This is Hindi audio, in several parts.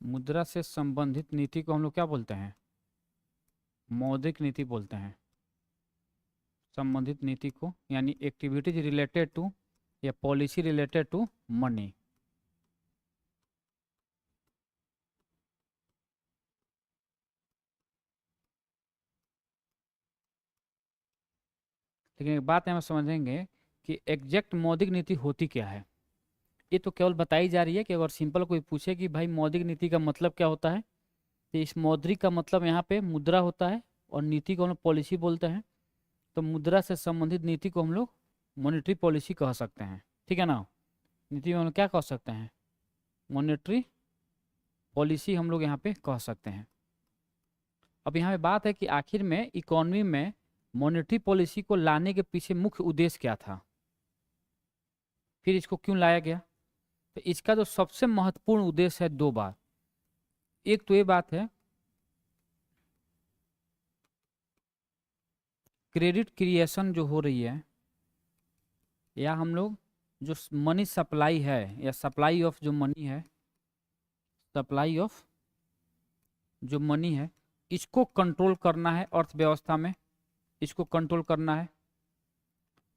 मुद्रा से संबंधित नीति को हम लोग क्या बोलते हैं? मौद्रिक नीति बोलते हैं। संबंधित नीति को यानी एक्टिविटीज रिलेटेड टू या पॉलिसी रिलेटेड टू मनी। लेकिन एक बात हम समझेंगे कि एग्जैक्ट मौद्रिक नीति होती क्या है। ये तो केवल बताई जा रही है कि अगर सिंपल कोई पूछे कि भाई मौद्रिक नीति का मतलब क्या होता है, तो इस मौद्रिक का मतलब यहाँ पे मुद्रा होता है और नीति को हम लोग पॉलिसी बोलते हैं। तो मुद्रा से संबंधित नीति को हम लोग मॉनेटरी पॉलिसी कह सकते हैं, ठीक है ना। नीति में हम लोग क्या कह सकते हैं? मॉनेटरी पॉलिसी हम लोग यहाँ पे कह सकते हैं। अब यहाँ पे बात है कि आखिर में इकोनॉमी में मॉनेटरी पॉलिसी को लाने के पीछे मुख्य उद्देश्य क्या था, फिर इसको क्यों लाया गया। तो इसका जो सबसे महत्वपूर्ण उद्देश्य है दो बात। एक तो ये बात है क्रेडिट क्रिएशन जो हो रही है, या हम लोग जो मनी सप्लाई है या सप्लाई ऑफ जो मनी है, सप्लाई ऑफ जो मनी है, इसको कंट्रोल करना है अर्थव्यवस्था में, इसको कंट्रोल करना है।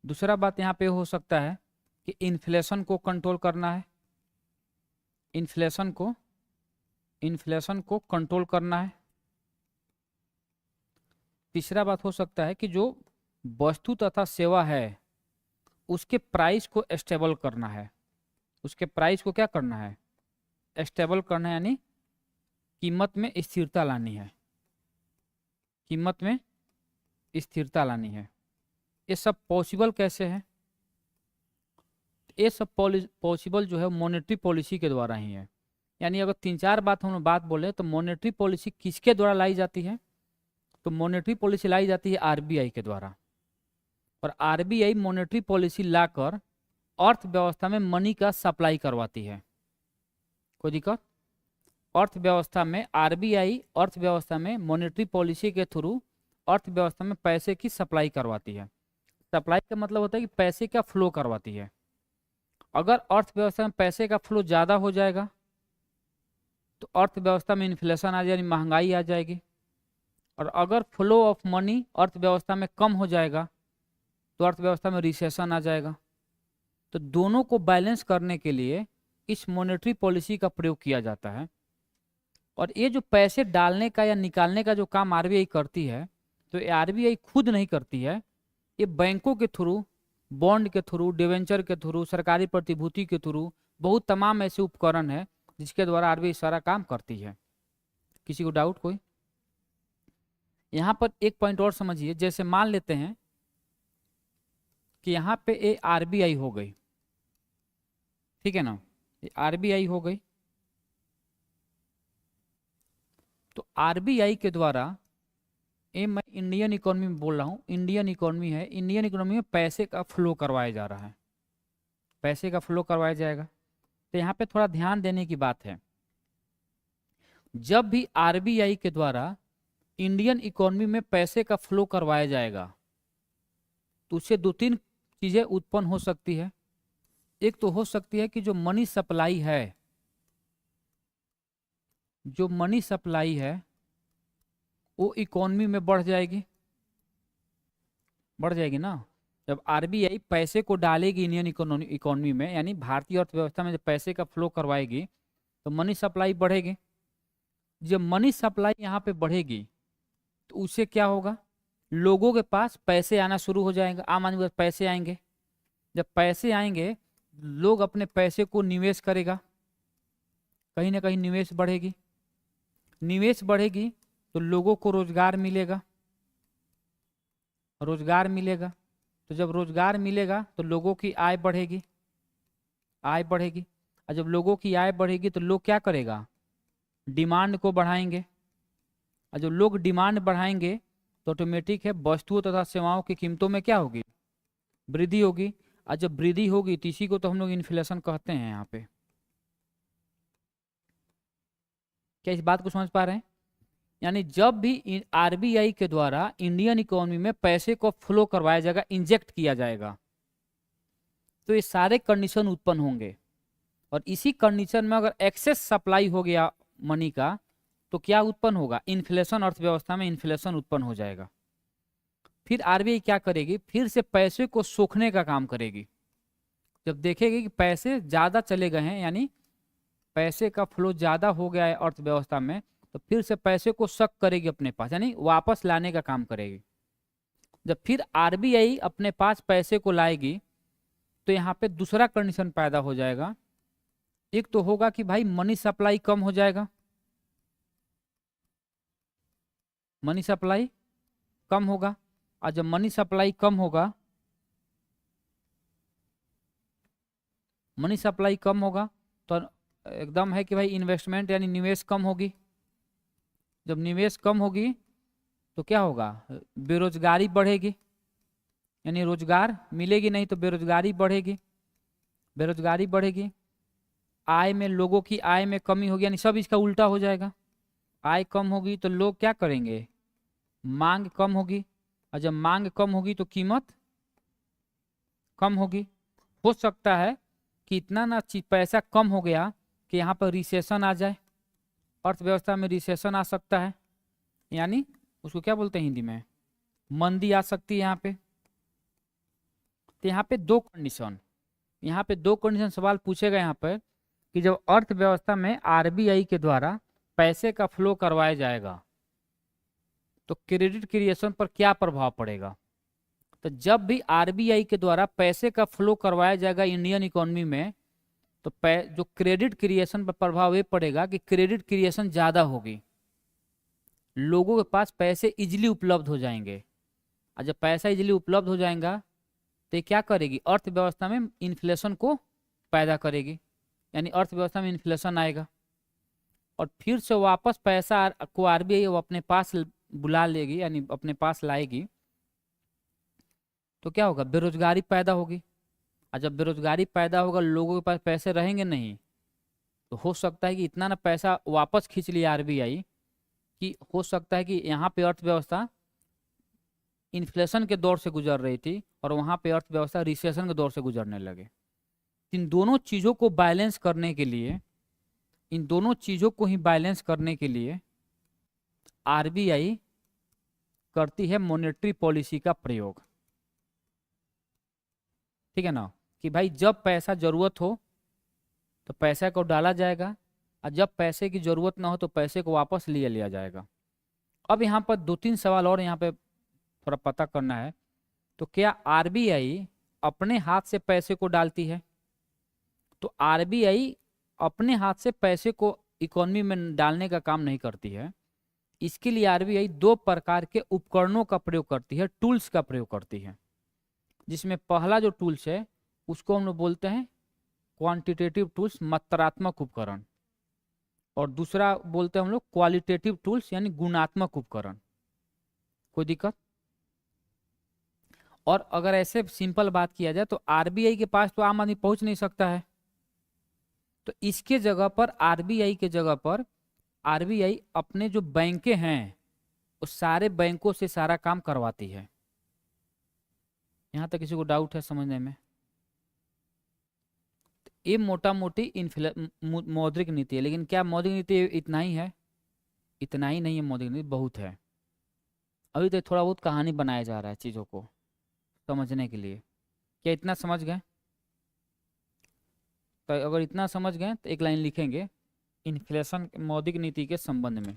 दूसरा बात यहाँ पे हो सकता है कि इन्फ्लेशन को कंट्रोल करना है, इन्फ्लेशन को कंट्रोल करना है। तीसरा बात हो सकता है कि जो वस्तु तथा सेवा है उसके प्राइस को स्टेबल करना है, उसके प्राइस को क्या करना है? स्टेबल करना है, यानी कीमत में स्थिरता लानी है, कीमत में स्थिरता लानी है। ये सब पॉसिबल कैसे है? ये सब पॉसिबल जो है मॉनेटरी पॉलिसी के द्वारा ही है। यानी अगर तीन चार बात हम बात बोले तो मॉनेटरी पॉलिसी किसके द्वारा लाई जाती है? तो मॉनेटरी पॉलिसी लाई जाती है आरबीआई के द्वारा। और आरबीआई मॉनेटरी पॉलिसी लाकर अर्थव्यवस्था में मनी का सप्लाई करवाती है। कोई दिक्कत? अर्थव्यवस्था में आरबीआई अर्थव्यवस्था में मॉनेटरी पॉलिसी के थ्रू अर्थव्यवस्था में पैसे की सप्लाई करवाती है। सप्लाई का मतलब होता है कि पैसे का फ्लो करवाती है। अगर अर्थव्यवस्था में पैसे का फ्लो ज़्यादा हो जाएगा तो अर्थव्यवस्था में इन्फ्लेशन आ जाएगी, महंगाई आ जाएगी। और अगर फ्लो ऑफ मनी अर्थव्यवस्था में कम हो जाएगा तो अर्थव्यवस्था में रिसेशन आ जाएगा। तो दोनों को बैलेंस करने के लिए इस मॉनेटरी पॉलिसी का प्रयोग किया जाता है। और ये जो पैसे डालने का या निकालने का जो काम आरबीआई करती है, तो ये आरबीआई खुद नहीं करती है, ये बैंकों के थ्रू, बॉन्ड के थ्रू, डिवेंचर के थ्रू, सरकारी प्रतिभूति के थ्रू, बहुत तमाम ऐसे उपकरण है जिसके द्वारा आरबीआई सारा काम करती है। किसी को डाउट कोई? यहाँ पर एक पॉइंट और समझिए, जैसे मान लेते हैं कि यहाँ पे ये आरबीआई हो गई, ठीक है ना, ये आरबीआई हो गई। तो आरबीआई के द्वारा, ये मैं इंडियन इकोनॉमी में बोल रहा हूँ, इंडियन इकोनॉमी है, इंडियन इकोनॉमी में पैसे का फ्लो करवाया जा रहा है, पैसे का फ्लो करवाया जाएगा। तो यहाँ पे थोड़ा ध्यान देने की बात है, जब भी आरबीआई के द्वारा इंडियन इकोनॉमी में पैसे का फ्लो करवाया जाएगा तो उससे दो तीन चीजें उत्पन्न हो सकती है। एक तो हो सकती है कि जो मनी सप्लाई है, जो मनी सप्लाई है वो इकोनॉमी में बढ़ जाएगी, बढ़ जाएगी ना। जब आरबीआई पैसे को डालेगी इंडियन इकोनॉमी में, यानी भारतीय अर्थव्यवस्था में जब पैसे का फ्लो करवाएगी तो मनी सप्लाई बढ़ेगी। जब मनी सप्लाई यहाँ पे बढ़ेगी तो उससे क्या होगा? लोगों के पास पैसे आना शुरू हो जाएगा, आम आदमी के पास पैसे आएंगे। जब पैसे आएंगे लोग अपने पैसे को निवेश करेगा, कहीं ना कहीं निवेश बढ़ेगी, निवेश बढ़ेगी तो लोगों को रोजगार मिलेगा, रोजगार मिलेगा। तो जब रोजगार मिलेगा तो लोगों की आय बढ़ेगी, आय बढ़ेगी। और जब लोगों की आय बढ़ेगी तो लोग क्या करेगा? डिमांड को बढ़ाएंगे। और जब लोग डिमांड बढ़ाएंगे तो ऑटोमेटिक है वस्तुओं तथा सेवाओं की कीमतों में क्या होगी? वृद्धि होगी। और जब वृद्धि होगी तो इसी को तो हम लोग इन्फ्लेशन कहते हैं। यहाँ पे क्या इस बात को समझ पा रहे हैं? यानी जब भी आरबीआई के द्वारा इंडियन इकोनॉमी में पैसे को फ्लो करवाया जाएगा, इंजेक्ट किया जाएगा, तो ये सारे कंडीशन उत्पन्न होंगे। और इसी कंडीशन में अगर एक्सेस सप्लाई हो गया मनी का, तो क्या उत्पन्न होगा, इन्फ्लेशन, अर्थव्यवस्था में इन्फ्लेशन उत्पन्न हो जाएगा। फिर आरबीआई क्या करेगी, फिर से पैसे को सोखने का काम करेगी। जब देखेगी कि पैसे ज्यादा चले गए हैं, यानी पैसे का फ्लो ज्यादा हो गया है अर्थव्यवस्था में, तो फिर से पैसे को सक करेगी अपने पास, यानी वापस लाने का काम करेगी। जब फिर आरबीआई अपने पास पैसे को लाएगी, तो यहाँ पे दूसरा कंडीशन पैदा हो जाएगा। एक तो होगा कि भाई मनी सप्लाई कम हो जाएगा, मनी सप्लाई कम होगा, और जब मनी सप्लाई कम होगा, मनी सप्लाई कम होगा तो एकदम है कि भाई इन्वेस्टमेंट यानी निवेश कम होगी। जब निवेश कम होगी तो क्या होगा, बेरोजगारी बढ़ेगी, यानी रोजगार मिलेगी नहीं तो बेरोजगारी बढ़ेगी, बेरोजगारी बढ़ेगी। आय में, लोगों की आय में कमी होगी, यानी सब इसका उल्टा हो जाएगा। आय कम होगी तो लोग क्या करेंगे, मांग कम होगी, और जब मांग कम होगी तो कीमत कम होगी। हो सकता है कि इतना ना पैसा कम हो गया कि यहाँ पर रिसेशन आ जाए, अर्थव्यवस्था में रिसेशन आ सकता है, यानी उसको क्या बोलते हैं हिंदी में, मंदी आ सकती है यहाँ पे। तो यहाँ पे दो कंडीशन, यहाँ पे दो कंडीशन सवाल पूछेगा यहाँ पर कि जब अर्थव्यवस्था में आरबीआई के द्वारा पैसे का फ्लो करवाया जाएगा तो क्रेडिट क्रिएशन पर क्या प्रभाव पड़ेगा। तो जब भी आरबीआई के द्वारा पैसे का फ्लो करवाया जाएगा इंडियन इकोनॉमी में, तो जो क्रेडिट क्रिएशन पर प्रभाव ये पड़ेगा कि क्रेडिट क्रिएशन ज़्यादा होगी, लोगों के पास पैसे इजीली उपलब्ध हो जाएंगे, और जब पैसा इजीली उपलब्ध हो जाएगा तो ये क्या करेगी, अर्थव्यवस्था में इन्फ्लेशन को पैदा करेगी, यानी अर्थव्यवस्था में इन्फ्लेशन आएगा, और फिर से वापस पैसा को आरबीआई अपने पास बुला लेगी, यानी अपने पास लाएगी, तो क्या होगा, बेरोजगारी पैदा होगी, और जब बेरोजगारी पैदा होगा, लोगों के पास पैसे रहेंगे नहीं, तो हो सकता है कि इतना ना पैसा वापस खींच लिया आरबीआई कि हो सकता है कि यहाँ पे अर्थव्यवस्था इन्फ्लेशन के दौर से गुजर रही थी और वहाँ पे अर्थव्यवस्था रिसेशन के दौर से गुजरने लगे। इन दोनों चीज़ों को बैलेंस करने के लिए, इन दोनों चीज़ों को ही बैलेंस करने के लिए आरबीआई करती है मॉनेटरी पॉलिसी का प्रयोग। ठीक है ना, कि भाई जब पैसा जरूरत हो तो पैसा को डाला जाएगा, और जब पैसे की जरूरत ना हो तो पैसे को वापस लिया जाएगा। अब यहाँ पर दो तीन सवाल और यहाँ पे थोड़ा पता करना है। तो क्या आरबीआई अपने हाथ से पैसे को डालती है? तो आरबीआई अपने हाथ से पैसे को इकोनॉमी में डालने का काम नहीं करती है। इसके लिए आरबीआई दो प्रकार के उपकरणों का प्रयोग करती है, टूल्स का प्रयोग करती है, जिसमें पहला जो टूल्स है उसको हम लोग बोलते हैं क्वांटिटेटिव टूल्स, मात्रात्मक उपकरण, और दूसरा बोलते हैं हम लोग क्वालिटेटिव टूल्स, यानी गुणात्मक उपकरण। कोई दिक्कत? और अगर ऐसे सिंपल बात किया जाए तो आरबीआई के पास तो आम आदमी पहुंच नहीं सकता है, तो इसके जगह पर आरबीआई के जगह पर आरबीआई अपने जो बैंकें हैं उस सारे बैंकों से सारा काम करवाती है। यहां तक किसी को डाउट है समझने में? ये मोटा मोटी मौद्रिक नीति है, लेकिन क्या मौद्रिक नीति इतना ही है? इतना ही नहीं है, मौद्रिक नीति बहुत है। अभी तो थोड़ा बहुत कहानी बनाया जा रहा है चीज़ों को समझने के लिए। क्या इतना समझ गए? तो अगर इतना समझ गए तो एक लाइन लिखेंगे इन्फ्लेशन मौद्रिक नीति के संबंध में।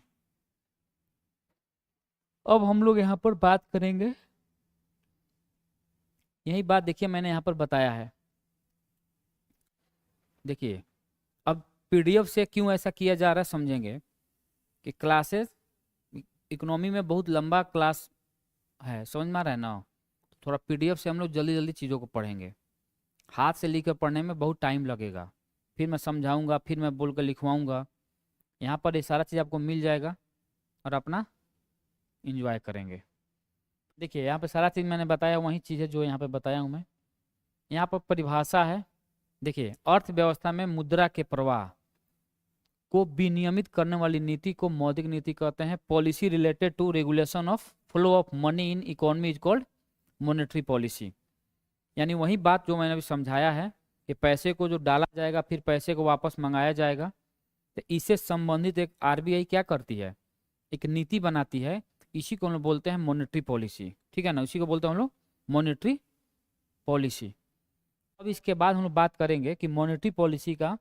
अब हम लोग यहाँ पर बात करेंगे, यही बात देखिए मैंने यहाँ पर बताया है। देखिए अब पीडीएफ से क्यों ऐसा किया जा रहा है समझेंगे कि क्लासेस इकोनॉमी में बहुत लंबा क्लास है, समझ में आ रहा है ना। थोड़ा पीडीएफ से हम लोग जल्दी जल्दी चीज़ों को पढ़ेंगे, हाथ से लिख कर पढ़ने में बहुत टाइम लगेगा, फिर मैं समझाऊंगा, फिर मैं बोल कर लिखवाऊँगा। यहाँ पर ये सारा चीज़ आपको मिल जाएगा और अपना इंजॉय करेंगे। देखिए यहाँ पे सारा चीज़ मैंने बताया, वही चीज़ है जो यहाँ पे बताया हूँ मैं। यहाँ पर परिभाषा है, देखिए अर्थव्यवस्था में मुद्रा के प्रवाह को विनियमित करने वाली नीति को मौद्रिक नीति कहते हैं। Policy related to regulation of flow of money in economy is called monetary policy. यानी वही बात जो मैंने अभी समझाया है कि पैसे को जो डाला जाएगा फिर पैसे को वापस मंगाया जाएगा, तो इससे संबंधित एक आरबीआई क्या करती है, एक नीति बनाती है। इसी को हम लोग बोलते हैं मॉनेटरी पॉलिसी, ठीक है ना, इसी को बोलते हैं हम लोग मॉनेटरी पॉलिसी। अब इसके बाद हम लोग बात करेंगे कि मॉनेटरी पॉलिसी का,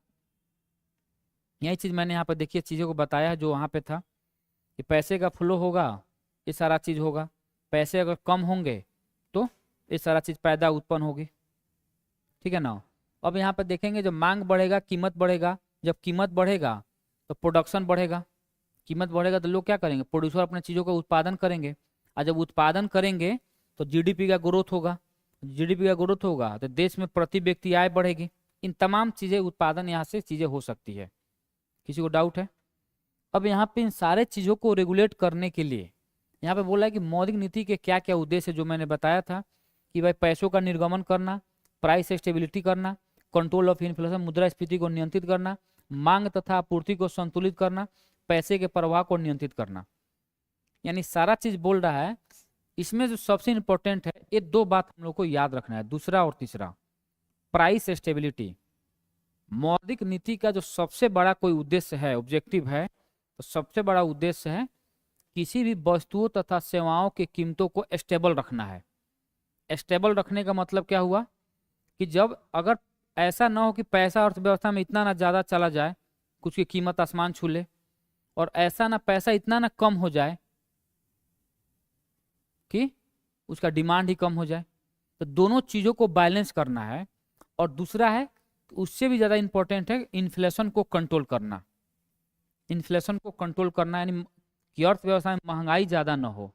यही चीज़ मैंने यहाँ पर देखिए चीज़ों को बताया है जो वहाँ पे था कि पैसे का फ्लो होगा, ये सारा चीज़ होगा। पैसे अगर कम होंगे तो ये सारा चीज़ पैदा उत्पन्न होगी, ठीक है ना। अब यहाँ पर देखेंगे जब मांग बढ़ेगा कीमत बढ़ेगा, जब कीमत बढ़ेगा तो प्रोडक्शन बढ़ेगा, कीमत बढ़ेगा तो लोग क्या करेंगे, प्रोड्यूसर अपने चीज़ों का उत्पादन करेंगे, और जब उत्पादन करेंगे तो जीडीपी का ग्रोथ होगा, जीडीपी का ग्रोथ होगा तो देश में प्रति व्यक्ति आय बढ़ेगी। इन तमाम चीज़ें उत्पादन यहाँ से चीज़ें हो सकती है। किसी को डाउट है? अब यहाँ पे इन सारे चीज़ों को रेगुलेट करने के लिए यहाँ पे बोला है कि मौद्रिक नीति के क्या क्या उद्देश्य है, जो मैंने बताया था कि भाई पैसों का निर्गमन करना, प्राइस स्टेबिलिटी करना, कंट्रोल ऑफ इन्फ्लेशन, मुद्रास्फीति को नियंत्रित करना, मांग तथा आपूर्ति को संतुलित करना, पैसे के प्रवाह को नियंत्रित करना। यानी सारा चीज बोल रहा है। इसमें जो सबसे इंपॉर्टेंट है, ये दो बात हम लोग को याद रखना है, दूसरा और तीसरा, प्राइस स्टेबिलिटी। मौद्रिक नीति का जो सबसे बड़ा कोई उद्देश्य है, ऑब्जेक्टिव है, तो सबसे बड़ा उद्देश्य है किसी भी वस्तुओं तथा सेवाओं की कीमतों को स्टेबल रखना है। स्टेबल रखने का मतलब क्या हुआ कि जब अगर ऐसा ना हो कि पैसा अर्थव्यवस्था में इतना ना ज़्यादा चला जाए कुछ की कीमत आसमान छू ले, और ऐसा ना पैसा इतना ना कम हो जाए कि उसका डिमांड ही कम हो जाए। तो दोनों चीज़ों को बैलेंस करना है। और दूसरा है, उससे भी ज़्यादा इंपॉर्टेंट है, इन्फ्लेशन को कंट्रोल करना। इन्फ्लेशन को कंट्रोल करना यानी कि अर्थव्यवस्था में महंगाई ज़्यादा ना हो।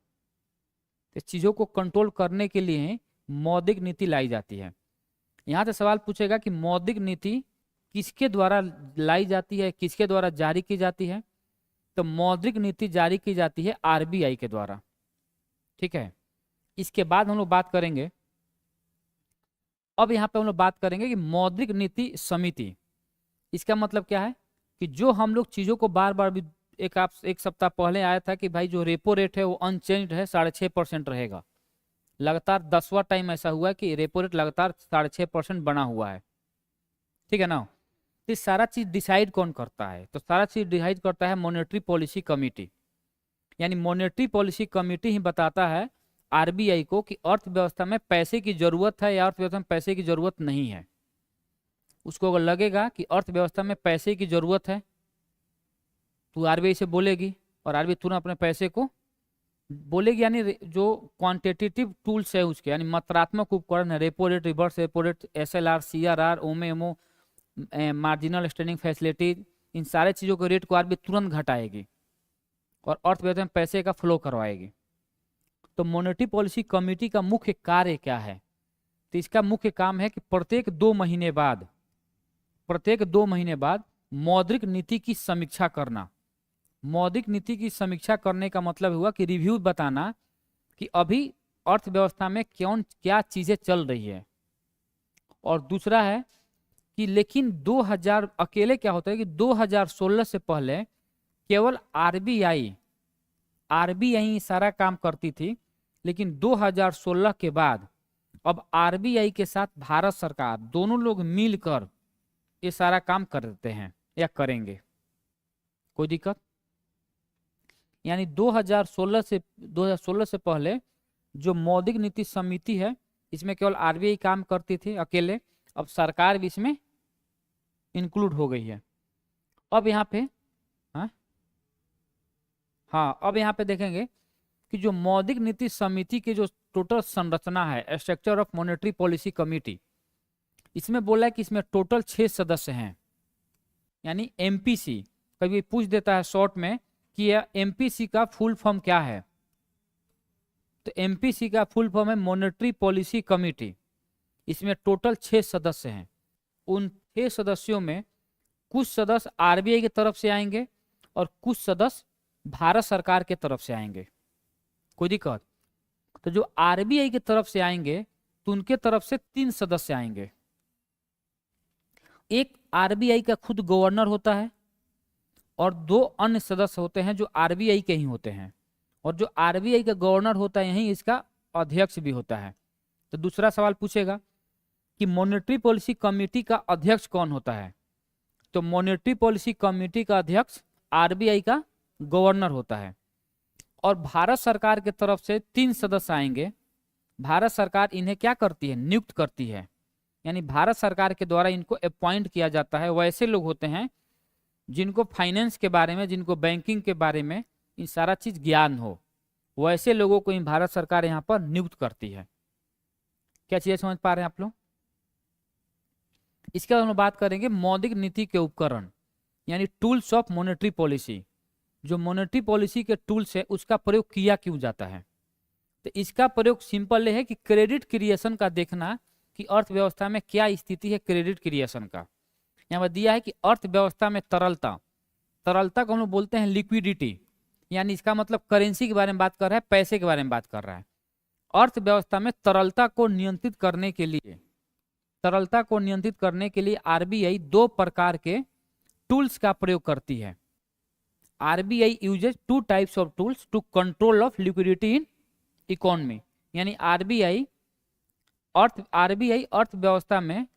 तो चीज़ों को कंट्रोल करने के लिए मौद्रिक नीति लाई जाती है। यहाँ से सवाल पूछेगा कि मौद्रिक नीति किसके द्वारा लाई जाती है, किसके द्वारा जारी की जाती है। तो मौद्रिक नीति जारी की जाती है आरबीआई के द्वारा, ठीक है। इसके बाद हम लोग बात करेंगे, अब यहाँ पे हम लोग बात करेंगे कि मौद्रिक नीति समिति। इसका मतलब क्या है कि जो हम लोग चीज़ों को बार बार भी एक सप्ताह पहले आया था कि भाई जो रेपो रेट है वो अनचेंज्ड है, 6.5% रहेगा। लगातार 10वां टाइम ऐसा हुआ है कि रेपो रेट लगातार 6.5% बना हुआ है, ठीक है ना। तो सारा चीज डिसाइड कौन करता है, तो सारा चीज डिसाइड करता है मॉनेटरी पॉलिसी कमेटी। यानी मॉनेटरी पॉलिसी कमेटी ही बताता है आरबीआई को कि अर्थव्यवस्था में पैसे की जरूरत है या अर्थव्यवस्था में पैसे की जरूरत नहीं है। उसको अगर लगेगा कि अर्थव्यवस्था में पैसे की जरूरत है तो आरबीआई से बोलेगी, और आरबीआई तुरंत अपने पैसे को बोलेगी। यानी जो क्वांटिटेटिव टूल्स है उसके, यानी मात्रात्मक उपकरण है, repo rate, reverse repo rate, SLR, CRR, OMO, marginal standing facility, इन सारे चीज़ों के रेट को आरबीआई तुरंत घटाएगी और अर्थव्यवस्था में पैसे का फ्लो करवाएगी। तो मॉनेटरी पॉलिसी कमेटी का मुख्य कार्य क्या है, तो इसका मुख्य काम है कि प्रत्येक 2 महीने बाद मौद्रिक नीति की समीक्षा करना। मौद्रिक नीति की समीक्षा करने का मतलब हुआ कि रिव्यू बताना कि अभी अर्थव्यवस्था में क्या चीजें चल रही है। और दूसरा है कि लेकिन 2000 अकेले क्या होता है कि 2016 से पहले केवल आरबीआई सारा काम करती थी, लेकिन 2016 के बाद अब आरबीआई के साथ भारत सरकार दोनों लोग मिलकर ये सारा काम करते हैं या करेंगे। कोई दिक्कत? यानी 2016 से पहले जो मौद्रिक नीति समिति है इसमें केवल आरबीआई काम करती थी अकेले, अब सरकार भी इसमें इंक्लूड हो गई है। अब यहाँ पे अब यहाँ पे देखेंगे कि जो मौद्रिक नीति समिति के जो टोटल संरचना है, structure of monetary policy committee, इसमें बोला है कि इसमें टोटल 6 सदस्य हैं। यानी एमपीसी, कभी पूछ देता है शॉर्ट में कि यह एमपीसी का फुल फॉर्म क्या है, तो एमपीसी का फुल फॉर्म है मॉनेटरी पॉलिसी कमेटी। इसमें टोटल 6 सदस्य हैं। उन 6 सदस्यों में कुछ सदस्य आरबीआई की तरफ से आएंगे और कुछ सदस्य भारत सरकार के तरफ से आएंगे। कोई दिक्कत? तो जो आरबीआई की तरफ से आएंगे तो उनके तरफ से 3 सदस्य आएंगे। एक आरबीआई का खुद गवर्नर होता है और 2 अन्य सदस्य होते हैं जो आरबीआई के ही होते हैं, और जो आरबीआई का गवर्नर होता है यही इसका अध्यक्ष भी होता है। तो दूसरा सवाल पूछेगा कि मॉनेटरी पॉलिसी कमेटी का अध्यक्ष कौन होता है, तो मॉनेटरी पॉलिसी कमेटी का अध्यक्ष आरबीआई का गवर्नर होता है। और भारत सरकार की तरफ से 3 सदस्य आएंगे। भारत सरकार इन्हें क्या करती है, नियुक्त करती है, यानी भारत सरकार के द्वारा इनको अपॉइंट किया जाता है। वैसे लोग होते हैं जिनको फाइनेंस के बारे में, जिनको बैंकिंग के बारे में इन सारा चीज ज्ञान हो, वैसे लोगों को इन भारत सरकार यहाँ पर नियुक्त करती है। क्या चीजें समझ पा रहे हैं आप लोग? इसके बाद हम बात करेंगे मौद्रिक नीति के उपकरण, यानी टूल्स ऑफ मॉनेटरी पॉलिसी। जो मॉनेटरी पॉलिसी के टूल्स है उसका प्रयोग किया क्यों जाता है? तो इसका प्रयोग सिंपल है कि क्रेडिट क्रिएशन का देखना कि अर्थव्यवस्था में क्या स्थिति है क्रेडिट क्रिएशन का। यहाँ पर दिया है कि अर्थव्यवस्था में तरलता, तरलता को हम लोग बोलते हैं लिक्विडिटी, यानी इसका मतलब करेंसी के बारे में बात कर रहा है, पैसे के बारे में बात कर रहा है। अर्थव्यवस्था में तरलता को नियंत्रित करने के लिए, तरलता को नियंत्रित करने के लिए आरबीआई 2 प्रकार के टूल्स का प्रयोग करती है। RBI uses 2 types of tools to control of liquidity in economy, यानी आरबीआई अर्थव्यवस्था में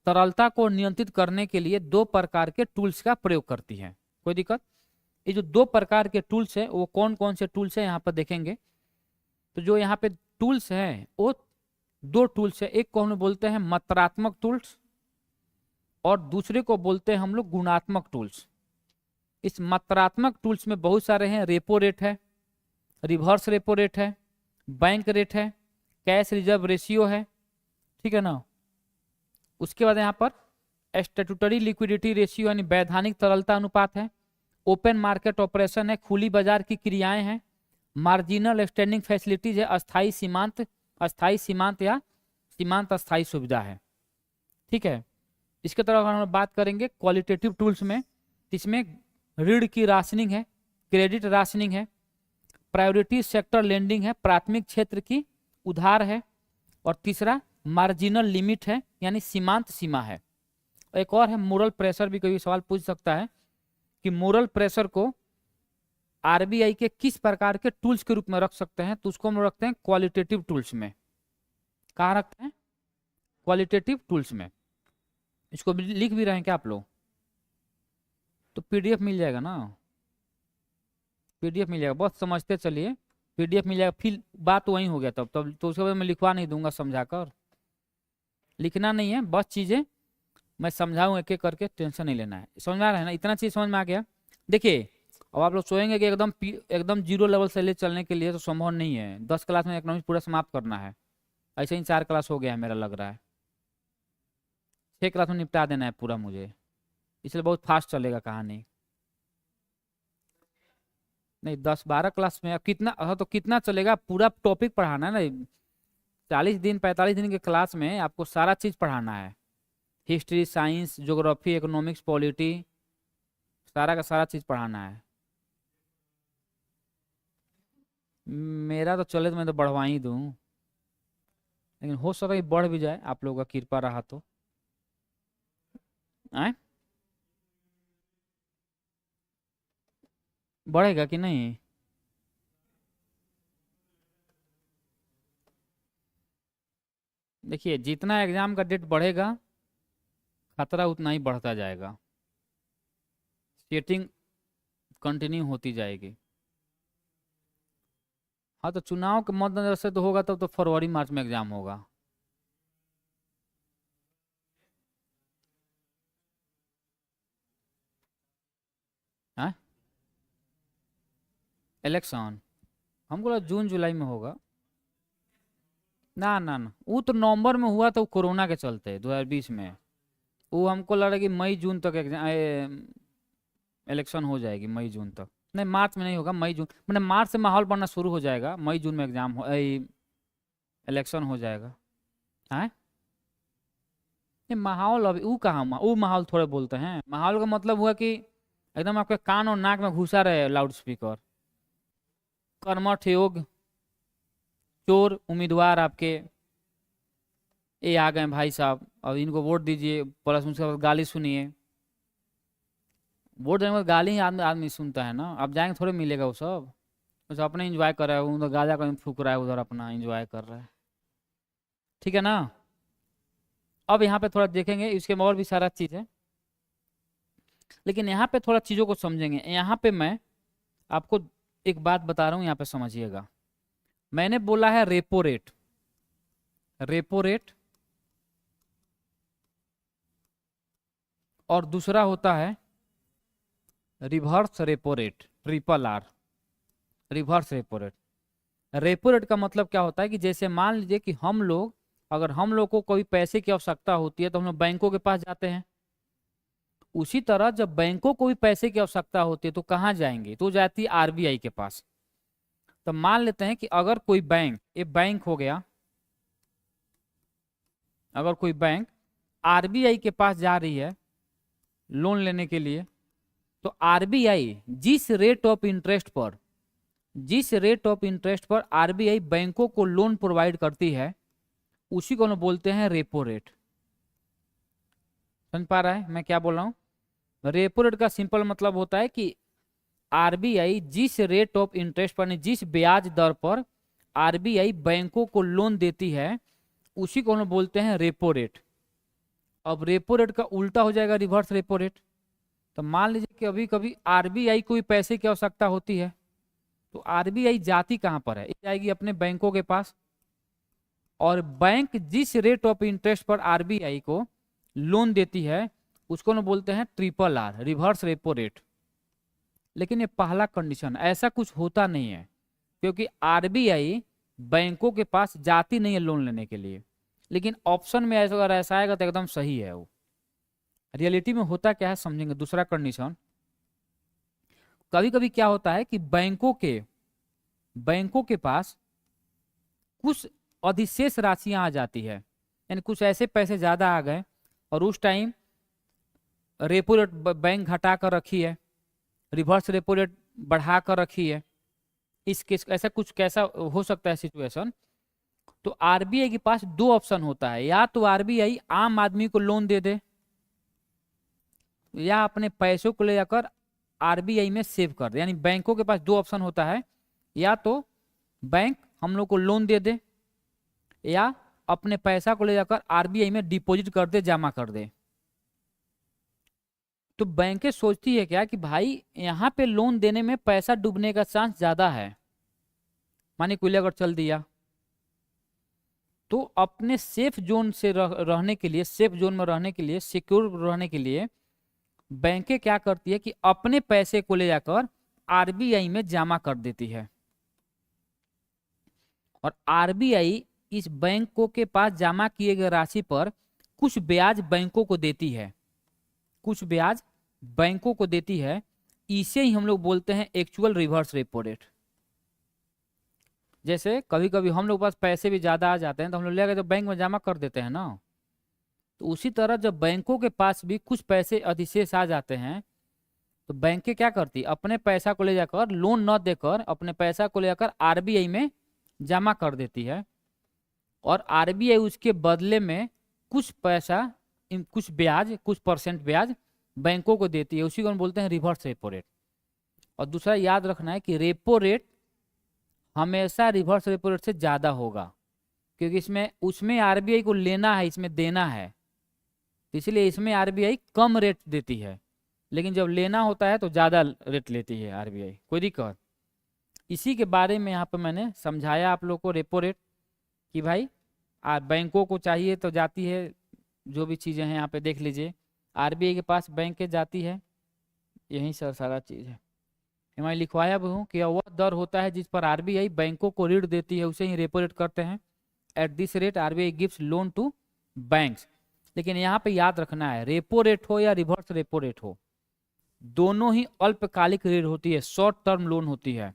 तरलता को नियंत्रित करने के लिए 2 प्रकार के टूल्स का प्रयोग करती है। कोई दिक्कत? ये जो 2 प्रकार के टूल्स है वो कौन कौन से टूल्स है यहाँ पर देखेंगे। तो जो यहाँ पे टूल्स हैं वो 2 टूल्स है। एक को हम लोग बोलते हैं मात्रात्मक टूल्स और दूसरे को बोलते हैं हम लोग गुणात्मक टूल्स। इस मात्रात्मक टूल्स में बहुत सारे हैं। रेपो रेट है, रिवर्स रेपो रेट है, बैंक रेट है, कैश रिजर्व रेशियो है, ठीक है ना। उसके बाद यहाँ पर स्टैट्यूटरी लिक्विडिटी रेशियो यानी वैधानिक तरलता अनुपात है, ओपन मार्केट ऑपरेशन है, खुली बाजार की क्रियाएं हैं, मार्जिनल स्टैंडिंग फैसिलिटीज है, अस्थाई सीमांत या सीमांत अस्थाई सुविधा है, ठीक है। इसके तरफ हम बात करेंगे क्वालिटेटिव टूल्स में, इसमें ऋण की राशनिंग है, क्रेडिट राशनिंग है, प्रायोरिटी सेक्टर लेंडिंग है, प्राथमिक क्षेत्र की उधार है, और तीसरा मार्जिनल लिमिट है यानी सीमांत सीमा है। एक और है मोरल प्रेशर, भी कोई सवाल पूछ सकता है कि मोरल प्रेशर को आरबीआई के किस प्रकार के टूल्स के रूप में रख सकते हैं। तो उसको हम रखते हैं क्वालिटेटिव टूल्स में। कहाँ रखते हैं? क्वालिटेटिव टूल्स में। इसको लिख भी रहे हैं क्या आप लोग? तो पीडीएफ मिल जाएगा ना, पीडीएफ मिल जाएगा, बहुत समझते चलिए, पीडीएफ मिल जाएगा। फिर बात वही हो गया तब तो उसके बाद मैं लिखवा नहीं दूंगा, समझाकर लिखना नहीं है, बस चीजें मैं समझाऊँ एक एक करके, टेंशन नहीं लेना है। समझ में आ रहा है ना? इतना चीज समझ में आ गया। देखिए अब आप लोग सोचेंगे कि एकदम 0 लेवल से ले चलने के लिए तो संभव नहीं है। 10 क्लास में इकोनॉमिक्स पूरा समाप्त करना है, ऐसे ही 4 क्लास हो गया है मेरा लग रहा है। 6 क्लास में निपटा देना है पूरा मुझे, इसलिए बहुत फास्ट चलेगा कहानी। नहीं 10-12 क्लास में कितना, तो कितना चलेगा, पूरा टॉपिक पढ़ाना है ना। 40 दिन 45 दिन के क्लास में आपको सारा चीज पढ़ाना है, history, science, geography, economics, polity, सारा का सारा चीज पढ़ाना है। मेरा तो चले तो मैं तो बढ़वा ही दूं, लेकिन हो सकता है कि बढ़ भी जाए, आप लोगों का कृपा रहा तो। आए बढ़ेगा कि नहीं? देखिए जितना एग्जाम का डेट बढ़ेगा खतरा उतना ही बढ़ता जाएगा, सेटिंग कंटिन्यू होती जाएगी। हाँ तो चुनाव के मद्देनजर से तो होगा, तब तो फरवरी मार्च में एग्जाम होगा। हाँ इलेक्शन हमको लगा जून जुलाई में होगा। ना ना ना, वो तो नवंबर में हुआ था, वो कोरोना के चलते 2020 में। वो हमको लग रहा है कि मई जून तक इलेक्शन हो जाएगी, मई जून तक। नहीं मार्च में नहीं होगा, मई जून, मतलब मार्च से माहौल बनना शुरू हो जाएगा, मई जून में एग्जाम हो इलेक्शन हो जाएगा। हाँ ये माहौल अभी वो कहाँ, वो माहौल थोड़े बोलते हैं। माहौल का मतलब हुआ कि एकदम आपके कान और नाक में घुसा रहे लाउड स्पीकर। कर्मठ योग चोर उम्मीदवार आपके ये आ गए भाई साहब, और इनको वोट दीजिए, प्लस उनसे गाली सुनिए। वोट देने के बाद गाली ही आदमी सुनता है ना। अब जाएंगे थोड़े मिलेगा वो सब, बस अपने इंजॉय कर रहा है, उधर गाजा कहीं फूक रहा है, उधर अपना इंजॉय कर रहा है, ठीक है ना। अब यहाँ पे थोड़ा देखेंगे, इसके में और भी सारा चीज़ है। लेकिन यहाँ पे थोड़ा चीज़ों को समझेंगे। यहाँ पे मैं आपको एक बात बता रहा हूँ, यहाँ पे समझिएगा। मैंने बोला है रेपो रेट, रेपो रेट, और दूसरा होता है reverse repo rate, triple R, reverse repo rate. Repo rate का मतलब क्या होता है कि जैसे मान लीजिए कि हम लोग, अगर हम लोग को कोई पैसे की आवश्यकता होती है तो हम लोग बैंकों के पास जाते हैं। उसी तरह जब बैंकों को भी पैसे की आवश्यकता होती है तो कहाँ जाएंगे, तो जाती है आरबीआई के पास। तो मान लेते हैं कि अगर कोई बैंक, एक बैंक हो गया, अगर कोई बैंक आरबीआई के पास जा रही है लोन लेने के लिए, तो आरबीआई जिस रेट ऑफ इंटरेस्ट पर, जिस रेट ऑफ इंटरेस्ट पर आरबीआई बैंकों को लोन प्रोवाइड करती है, उसी को हम बोलते हैं रेपो रेट। समझ पा रहा है मैं क्या बोल रहा हूँ? रेपो रेट का सिंपल मतलब होता है कि आरबीआई जिस रेट ऑफ इंटरेस्ट पर, जिस ब्याज दर पर आरबीआई बैंकों को लोन देती है, उसी को हम बोलते हैं रेपो रेट। अब रेपो रेट का उल्टा हो जाएगा रिवर्स रेपो रेट। तो मान लीजिए कि अभी कभी आरबीआई को भी पैसे की आवश्यकता होती है, तो आरबीआई जाती कहाँ पर है, जाएगी अपने बैंकों के पास, और बैंक जिस रेट ऑफ इंटरेस्ट पर आरबीआई को लोन देती है उसको ना बोलते हैं triple R, reverse repo rate. लेकिन ये पहला कंडीशन, ऐसा कुछ होता नहीं है, क्योंकि आरबीआई बैंकों के पास जाती नहीं है लोन लेने के लिए। लेकिन ऑप्शन में ऐसा अगर ऐसा आएगा तो एकदम सही है वो। रियलिटी में होता क्या है समझेंगे। दूसरा कंडीशन, कभी कभी क्या होता है कि बैंकों के पास कुछ अधिशेष राशियां आ जाती है, यानी कुछ ऐसे पैसे ज्यादा आ गए और उस टाइम रेपो रेट बैंक घटा कर रखी है, रिवर्स रेपो रेट बढ़ा कर रखी है। इस केस ऐसा कुछ कैसा हो सकता है सिचुएशन, तो आरबीआई के पास दो ऑप्शन होता है, या तो आरबीआई आम आदमी को लोन दे दे, या अपने पैसों को ले जाकर आरबीआई में सेव कर दे। यानी बैंकों के पास दो ऑप्शन होता है, या तो बैंक हम लोग को लोन दे दे, या अपने पैसा को ले जाकर आरबीआई में डिपॉजिट कर दे, जमा कर दे। तो बैंकें सोचती है क्या कि भाई यहाँ पे लोन देने में पैसा डूबने का चांस ज्यादा है, मानी कोई अगर चल दिया, तो अपने सेफ जोन से रहने के लिए, सेफ जोन में रहने के लिए, सिक्योर रहने के लिए बैंकें क्या करती है कि अपने पैसे को ले जाकर आरबीआई में जमा कर देती है, और आरबीआई इस बैंकों के पास जमा किए गए राशि पर कुछ ब्याज बैंकों को देती है, कुछ ब्याज बैंकों को देती है। इसे ही हम लोग बोलते हैं एक्चुअल रिवर्स रेपो रेट। जैसे कभी कभी हम लोग पास पैसे भी ज्यादा आ जाते हैं तो हम लोग लेकर तो बैंक में जमा कर देते हैं ना, तो उसी तरह जब बैंकों के पास भी कुछ पैसे अधिशेष आ जाते हैं तो बैंकें क्या करती, अपने पैसा को ले जाकर, लोन न देकर अपने पैसा को ले जाकर आरबीआई में जमा कर देती है, और आरबीआई उसके बदले में कुछ पैसा, कुछ ब्याज, कुछ परसेंट ब्याज बैंकों को देती है। उसी को हम बोलते हैं रिवर्स रेपो रेट। और दूसरा याद रखना है कि रेपो रेट हमेशा रिवर्स रेपो रेट से ज्यादा होगा, क्योंकि इसमें उसमें आरबीआई को लेना है, इसमें देना है, इसलिए इसमें आरबीआई कम रेट देती है, लेकिन जब लेना होता है तो ज्यादा रेट लेती है आरबीआई। कोई दिक्कत? इसी के बारे में यहाँ पे मैंने समझाया आप लोग को रेपो रेट, कि भाई बैंकों को चाहिए तो जाती है, जो भी चीजें हैं यहाँ पे देख लीजिए, आरबीआई के पास बैंक के जाती है, यही सर सारा चीज है। मैं लिखवाया भी हूँ कि वह दर होता है जिस पर आरबीआई बैंकों को ऋण देती है, उसे ही रेपो रेट करते हैं। At this rate RBI gives loan to banks. लेकिन यहाँ पे याद रखना है, रेपो रेट हो या रिवर्स रेपो रेट हो, दोनों ही अल्पकालिक ऋण होती है, शॉर्ट टर्म लोन होती है।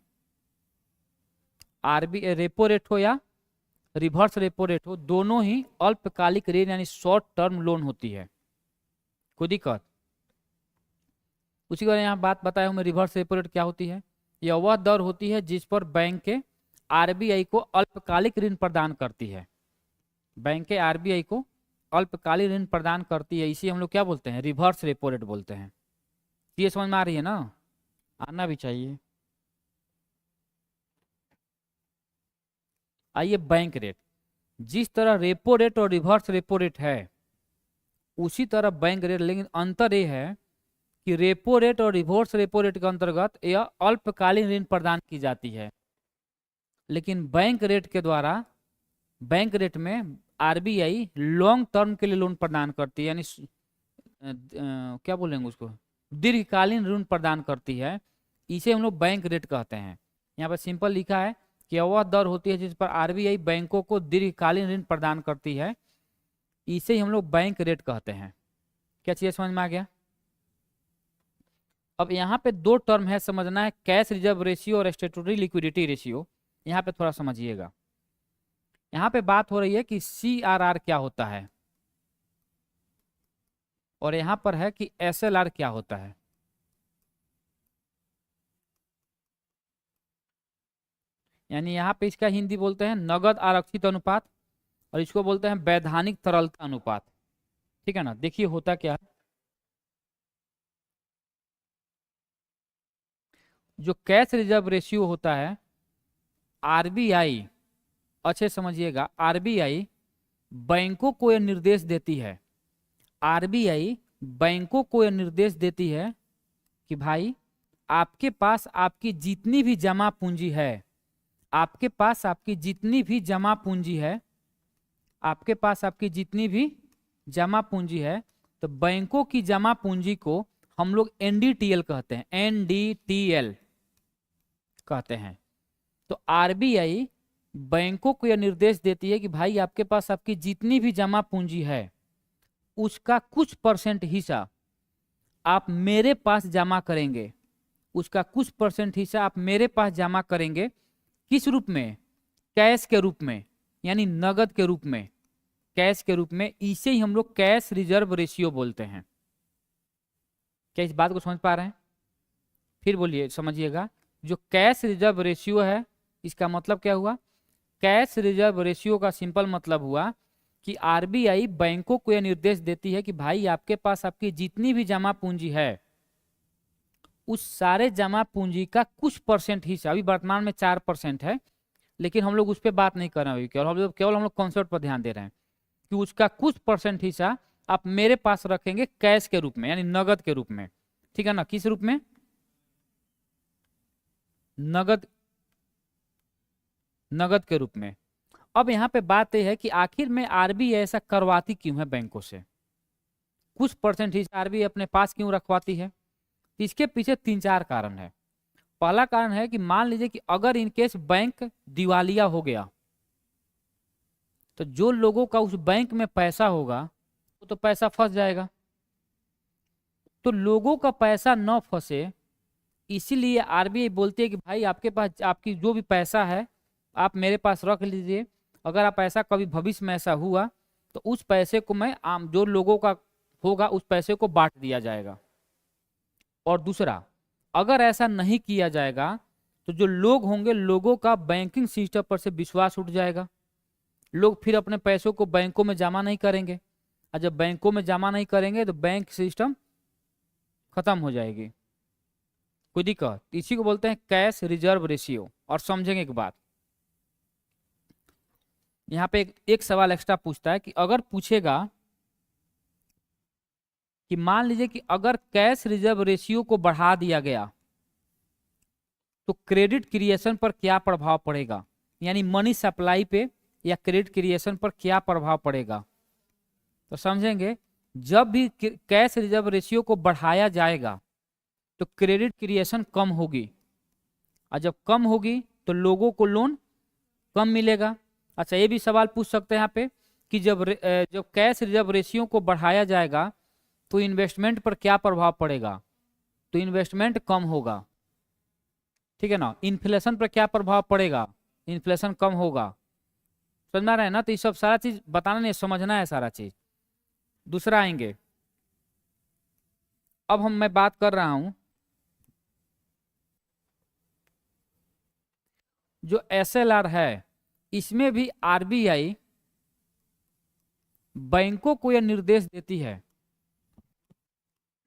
आरबीआई रेपो रेट हो या रिवर्स रेपो रेट हो, दोनों ही अल्पकालिक ऋण यानी शॉर्ट टर्म लोन होती है। कोई दिक्कत? उसी का यहाँ बात बताया हूँ मैं, रिवर्स रेपो रेट क्या होती है? यह वह दर होती है जिस पर बैंक आरबीआई को अल्पकालिक ऋण प्रदान करती है, बैंक आरबीआई को अल्पकालिक ऋण प्रदान करती है, इसी हम लोग क्या बोलते हैं, रिवर्स रेपो रेट बोलते हैं। ये समझ में आ रही है ना? आना भी चाहिए। आइए बैंक रेट, जिस तरह रेपो रेट और रिवर्स रेपो रेट है उसी तरह बैंक रेट, लेकिन अंतर यह है कि रेपो रेट और रिवर्स रेपो रेट के अंतर्गत यह अल्पकालीन ऋण प्रदान की जाती है, लेकिन बैंक रेट के द्वारा, बैंक रेट में आरबीआई लॉन्ग टर्म के लिए लोन प्रदान करती है, यानी क्या बोलेंगे उसको, दीर्घकालीन ऋण प्रदान करती है। इसे हम लोग बैंक रेट कहते हैं। यहाँ पर सिंपल लिखा है कि वह दर होती है जिस पर आरबीआई बैंकों को दीर्घकालीन ऋण प्रदान करती है, इसे हम लोग बैंक रेट कहते हैं। क्या चीज़ समझ में आ गया? अब यहाँ पे दो टर्म है समझना है, कैश रिजर्व रेशियो और स्टैट्यूटरी लिक्विडिटी रेशियो। यहाँ पे थोड़ा समझिएगा। यहाँ पे बात हो रही है कि सीआरआर क्या होता है, और यहाँ पर है कि एसएलआर क्या होता है। यानी यहाँ पे इसका हिंदी बोलते हैं नगद आरक्षित अनुपात, और इसको बोलते हैं वैधानिक तरलता अनुपात। ठीक है ना? देखिए होता क्या है, जो कैश रिजर्व रेशियो होता है, आरबीआई, अच्छे समझिएगा, आरबीआई बैंकों को यह निर्देश देती है, आरबीआई बैंकों को यह निर्देश देती है कि भाई आपके पास आपकी जितनी भी जमा पूंजी है, आपके पास आपकी जितनी भी जमा पूंजी है, आपके पास आपकी जितनी भी जमा पूंजी है, तो बैंकों की जमा पूंजी को हम लोग एनडीटीएल कहते हैं, एनडीटीएल कहते हैं। तो आरबीआई बैंकों को यह निर्देश देती है कि भाई आपके पास आपकी जितनी भी जमा पूंजी है उसका कुछ परसेंट हिस्सा आप मेरे पास जमा करेंगे, उसका कुछ परसेंट हिस्सा आप मेरे पास जमा करेंगे। किस रूप में? कैश के रूप में, यानी नगद के रूप में, कैश के रूप में। इसे ही हम लोग कैश रिजर्व रेशियो बोलते हैं। क्या इस बात को समझ पा रहे हैं? फिर बोलिए, समझिएगा। जो कैश रिजर्व रेशियो है, इसका मतलब क्या हुआ? कैश रिजर्व रेशियो का सिंपल मतलब हुआ कि आरबीआई बैंकों को यह निर्देश देती है कि भाई आपके पास आपकी जितनी भी जमा पूंजी है उस सारे जमा पूंजी का कुछ परसेंट हिस्सा, अभी वर्तमान में 4% है, लेकिन हम लोग उस पर बात नहीं कर रहे हैं, केवल हम लोग कॉन्सेप्ट पर ध्यान दे रहे हैं कि उसका कुछ परसेंट हिस्सा आप मेरे पास रखेंगे कैश के रूप में, यानी नगद के रूप में। ठीक है ना? किस रूप में? नगद, नगद के रूप में। अब यहाँ पे बात यह है कि आखिर में आरबीआई ऐसा करवाती क्यों है बैंकों से, कुछ परसेंट हिस्सा आरबीआई अपने पास क्यों रखवाती है? इसके पीछे 3-4 कारण है। पहला कारण है कि मान लीजिए कि अगर इनकेस बैंक दिवालिया हो गया, तो जो लोगों का उस बैंक में पैसा होगा वो तो पैसा फंस जाएगा। तो लोगों का पैसा न फंसे, इसीलिए आरबीआई बोलती है कि भाई आपके पास आपकी जो भी पैसा है आप मेरे पास रख लीजिए। अगर आप ऐसा कभी भविष्य में ऐसा हुआ तो उस पैसे को मैं आम जो लोगों का होगा उस पैसे को बांट दिया जाएगा। और दूसरा, अगर ऐसा नहीं किया जाएगा तो जो लोग होंगे, लोगों का बैंकिंग सिस्टम पर से विश्वास उठ जाएगा, लोग फिर अपने पैसों को बैंकों में जमा नहीं करेंगे, और जब बैंकों में जमा नहीं करेंगे तो बैंक सिस्टम खत्म हो जाएगी। कोई दिक्कत? इसी को बोलते हैं कैश रिजर्व रेशियो। और समझेंगे एक बात, यहाँ पे एक सवाल एक्स्ट्रा पूछता है कि अगर पूछेगा कि मान लीजिए कि अगर कैश रिजर्व रेशियो को बढ़ा दिया गया तो क्रेडिट क्रिएशन पर क्या प्रभाव पड़ेगा, यानी मनी सप्लाई पे या क्रेडिट क्रिएशन पर क्या प्रभाव पड़ेगा। तो समझेंगे, जब भी कैश रिजर्व रेशियो को बढ़ाया जाएगा तो क्रेडिट क्रिएशन कम होगी, और जब कम होगी तो लोगों को लोन कम मिलेगा। अच्छा, ये भी सवाल पूछ सकते हैं यहाँ पे कि जब कैश रिजर्व रेशियो को बढ़ाया जाएगा तो इन्वेस्टमेंट पर क्या प्रभाव पड़ेगा, तो इन्वेस्टमेंट कम होगा। ठीक है ना? इन्फ्लेशन पर क्या प्रभाव पड़ेगा, इन्फ्लेशन कम होगा। समझ रहे हैं ना? तो ये सब सारा चीज बताना नहीं, समझना है सारा चीज। दूसरा आएंगे, अब मैं बात कर रहा हूं जो एसएलआर है, इसमें भी आरबीआई बैंकों को यह निर्देश देती है,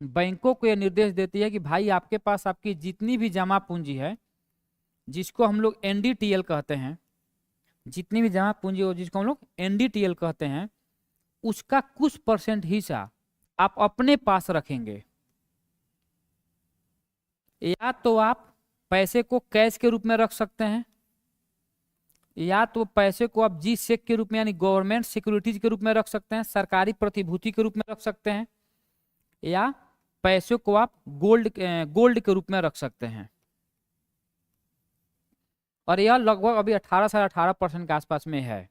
बैंकों को यह निर्देश देती है कि भाई आपके पास आपकी जितनी भी जमा पूंजी है, जिसको हम लोग एनडीटीएल कहते हैं, जितनी भी जमा पूंजी हो जिसको हम लोग एनडीटीएल कहते हैं, उसका कुछ परसेंट हिस्सा आप अपने पास रखेंगे, या तो आप पैसे को कैश के रूप में रख सकते हैं, या तो पैसे को आप जी सेक के रूप में यानी गवर्नमेंट सिक्योरिटीज के रूप में रख सकते हैं, सरकारी प्रतिभूति के रूप में रख सकते हैं, या पैसे को आप गोल्ड के रूप में रख सकते हैं। और यह लगभग अभी 18 के आसपास में है।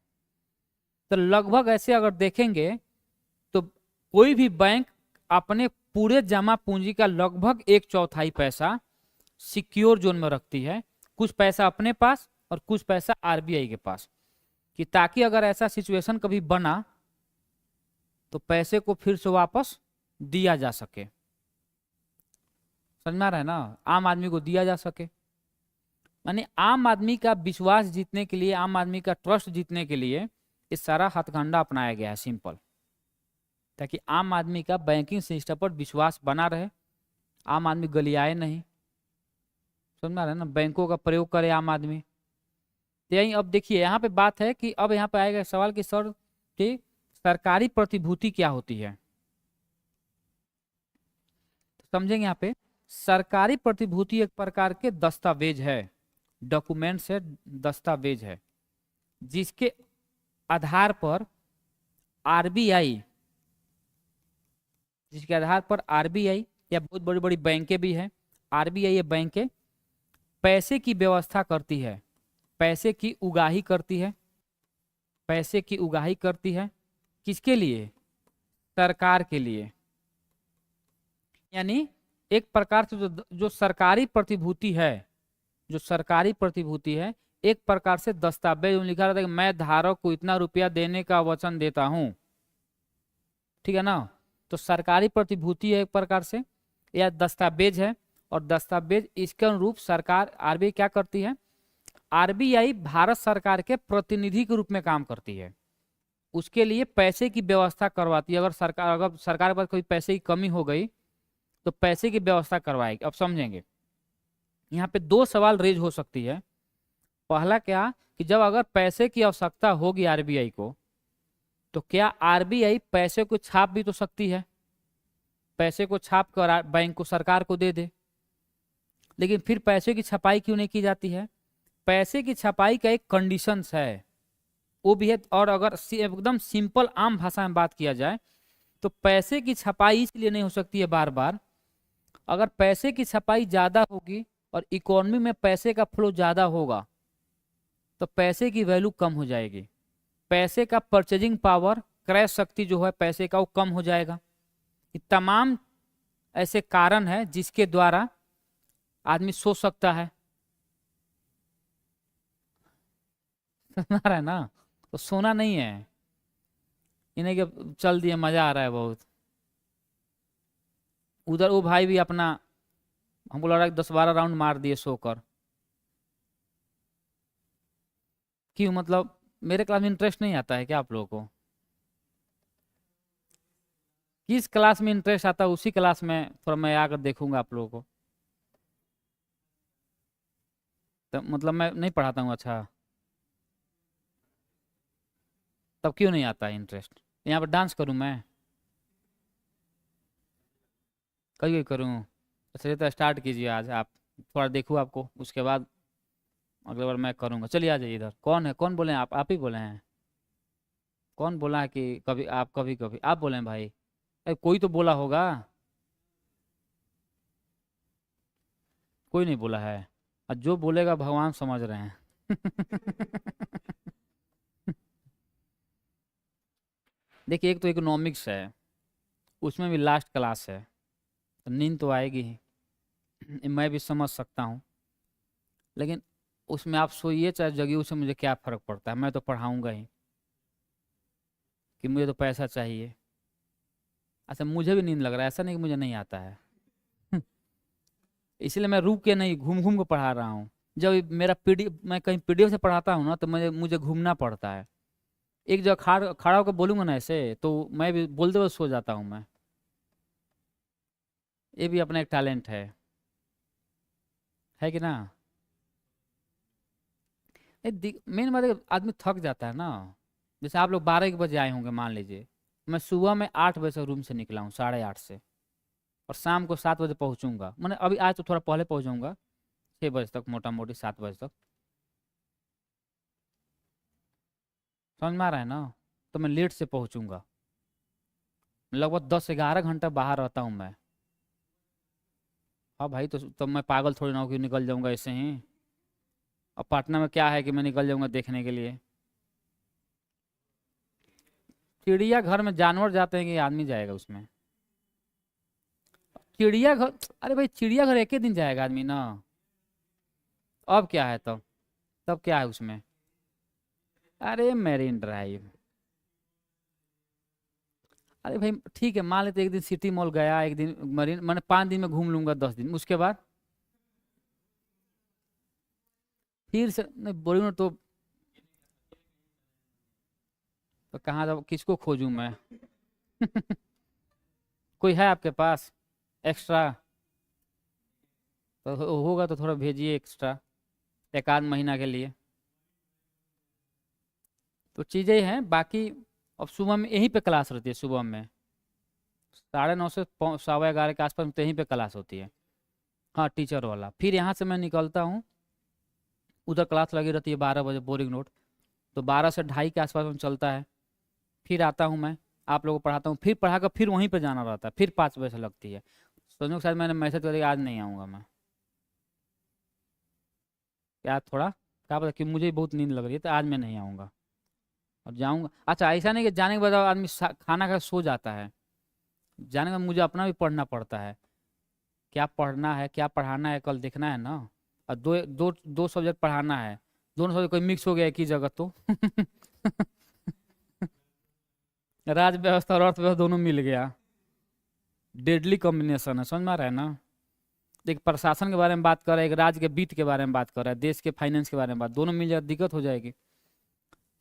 तो लगभग ऐसे अगर देखेंगे तो कोई भी बैंक अपने पूरे जमा पूंजी का लगभग 1/4 पैसा सिक्योर जोन में रखती है, कुछ पैसा अपने पास और कुछ पैसा आरबीआई के पास, कि ताकि अगर ऐसा सिचुएशन कभी बना तो पैसे को फिर से वापस दिया जा सके। समझ में आ रहा है ना, आम आदमी को दिया जा सके। यानी आम आदमी का विश्वास जीतने के लिए, आम आदमी का ट्रस्ट जीतने के लिए ये सारा हथकंडा अपनाया गया है, सिंपल, ताकि आम आदमी का बैंकिंग सिस्टम पर विश्वास बना रहे, आम आदमी गलियाए नहीं। समझ में आ रहा है ना, बैंकों का प्रयोग करे आम आदमी। तो यही अब देखिए यहाँ पे बात है कि अब यहाँ पे आएगा सवाल कि सर कि सरकारी प्रतिभूति क्या होती है। तो समझेंगे यहाँ पे, सरकारी प्रतिभूति एक प्रकार के दस्तावेज है, डॉक्यूमेंट्स है, दस्तावेज है, जिसके आधार पर आरबीआई, जिसके आधार पर आरबीआई या बहुत बड़ी बड़ी बैंकें भी हैं, आरबीआई ये बैंकें पैसे की व्यवस्था करती है, पैसे की उगाही करती है, पैसे की उगाही करती है। किसके लिए? सरकार के लिए। यानी एक प्रकार से जो सरकारी प्रतिभूति है, जो सरकारी प्रतिभूति है, एक प्रकार से दस्तावेज में लिखा रहता है कि मैं धारक को इतना रुपया देने का वचन देता हूं, ठीक है ना। तो सरकारी प्रतिभूति है एक प्रकार से, या दस्तावेज है, और दस्तावेज इसके अनुरूप सरकार आरबीआई क्या करती है, आरबीआई भारत सरकार के प्रतिनिधि के रूप में काम करती है, उसके लिए पैसे की व्यवस्था करवाती है। अगर सरकार के पास कोई पैसे की कमी हो गई तो पैसे की व्यवस्था करवाएगी। अब समझेंगे, यहाँ पे दो सवाल रेज हो सकती है। पहला क्या कि जब अगर पैसे की आवश्यकता होगी आरबीआई को, तो क्या आरबीआई पैसे को छाप भी तो सकती है, पैसे को छाप कर बैंक को, सरकार को दे दे। लेकिन फिर पैसे की छपाई क्यों नहीं की जाती है? पैसे की छपाई का एक कंडीशंस है, वो भी है। और अगर एकदम सिंपल आम भाषा में बात किया जाए तो पैसे की छपाई इसलिए नहीं हो सकती है बार बार, अगर पैसे की छपाई ज्यादा होगी और इकोनॉमी में पैसे का फ्लो ज्यादा होगा तो पैसे की वैल्यू कम हो जाएगी, पैसे का परचेजिंग पावर, क्रय शक्ति जो है पैसे का, वो कम हो जाएगा। ये तमाम ऐसे कारण है जिसके द्वारा आदमी सोच सकता है, समझ रहा है ना। तो सोना नहीं है, इन्हें कि चल दिए मजा आ रहा है बहुत। उधर वो भाई भी अपना, हमको लग रहा है 10-12 राउंड मार दिए सोकर। क्यों, मतलब मेरे क्लास में इंटरेस्ट नहीं आता है क्या आप लोगों को? किस क्लास में इंटरेस्ट आता है उसी क्लास में थोड़ा मैं आकर देखूंगा आप लोगों को। तो मतलब मैं नहीं पढ़ाता हूँ, अच्छा तब क्यों नहीं आता है इंटरेस्ट? यहाँ पर डांस करूँ मैं, कभी करूँ? अच्छा ये तो स्टार्ट कीजिए आज आप, थोड़ा देखूँ आपको, उसके बाद अगली बार मैं करूँगा। चलिए आ जाइए इधर। कौन है, कौन बोले? आप ही बोले हैं? कौन बोला है कि कभी आप, कभी कभी आप बोले हैं भाई? अरे कोई तो बोला होगा, कोई नहीं बोला है। और जो बोलेगा भगवान समझ रहे हैं। देखिए एक तो इकोनॉमिक्स है, उसमें भी लास्ट क्लास है, तो नींद तो आएगी ही। मैं भी समझ सकता हूँ, लेकिन उसमें आप सोइए चाहे जगिए, उससे मुझे क्या फ़र्क पड़ता है, मैं तो पढ़ाऊँगा ही, कि मुझे तो पैसा चाहिए। अच्छा मुझे भी नींद लग रहा है, ऐसा नहीं कि मुझे नहीं आता है। इसलिए मैं रुक के नहीं, घूम घूम के पढ़ा रहा हूँ। जब मेरा मैं कहीं पीडीएफ से पढ़ाता हूँ ना, तो मुझे घूमना पड़ता है। एक जगह खड़ा होकर बोलूंगा ना ऐसे, तो मैं भी बोलते हुए सो जाता हूँ मैं। ये भी अपना एक टैलेंट है कि ना। मेन बात है आदमी थक जाता है ना। जैसे आप लोग 12 बजे आए होंगे मान लीजिए, मैं सुबह में 8 बजे से रूम से निकला हूँ, 8:30 से। और शाम को 7 बजे पहुंचूंगा। मैंने अभी आज तो थोड़ा पहले पहुंचूंगा, 6 बजे तक, मोटा मोटी 7 बजे तक। समझ में आ रहा है ना? तो मैं लेट से पहुंचूंगा, लगभग 10-11 घंटा बाहर रहता हूँ मैं। हाँ भाई, तो मैं पागल थोड़ी ना हो कि निकल जाऊंगा ऐसे ही। अब पटना में क्या है कि मैं निकल जाऊंगा देखने के लिए? चिड़ियाघर में जानवर जाते हैं कि आदमी जाएगा उसमें? चिड़ियाघर, अरे भाई चिड़ियाघर एक ही दिन जाएगा आदमी ना। अब क्या है तब क्या है उसमें? अरे मेरीन ड्राइव, अरे भाई ठीक है, मान लेते एक दिन सिटी मॉल गया, एक दिन मरीन, मैंने 5 दिन में घूम लूंगा, 10 दिन, उसके बाद फिर से नहीं बोलूँ तो कहाँ जाऊँ, किसको खोजूं मैं? कोई है आपके पास एक्स्ट्रा? तो होगा तो थोड़ा भेजिए एक्स्ट्रा, एक आध महीना के लिए। तो चीज़ें हैं बाकी। अब सुबह में यहीं पे क्लास रहती है, सुबह में 9:30 से 11:15 के आसपास में, तो यहीं पे क्लास होती है। हाँ टीचर वाला। फिर यहाँ से मैं निकलता हूँ, उधर क्लास लगी रहती है 12 बजे, बोरिंग नोट। तो 12 से 2:30 के आसपास में चलता है। फिर आता हूँ मैं, आप लोगों को पढ़ाता हूँ, फिर पढ़ा कर फिर वहीं पे जाना रहता है, फिर 5 बजे से लगती है। सोचो शायद मैंने मैसेज कर दिया आज नहीं आऊँगा मैं, क्या थोड़ा क्या पता कि मुझे भी बहुत नींद लग रही है, तो आज मैं नहीं आऊँगा और जाऊँगा। अच्छा ऐसा नहीं कि जाने के बाद आदमी खाना खा सो जाता है, जाने के बाद मुझे अपना भी पढ़ना पड़ता है। क्या पढ़ना है, क्या पढ़ाना है, कल देखना है ना। और दो दो दो सब्जेक्ट पढ़ाना है, दोनों सब्जेक्ट कोई मिक्स हो गया एक ही जगह तो राज व्यवस्था और अर्थव्यवस्था दोनों मिल गया, डेडली कॉम्बिनेशन है। समझ में आ रहा है ना? एक प्रशासन के बारे में बात कर रहा है, एक राज्य के बीट के बारे में बात कर रहा है, देश के फाइनेंस के बारे में बात, दोनों मिल जाए दिक्कत हो जाएगी।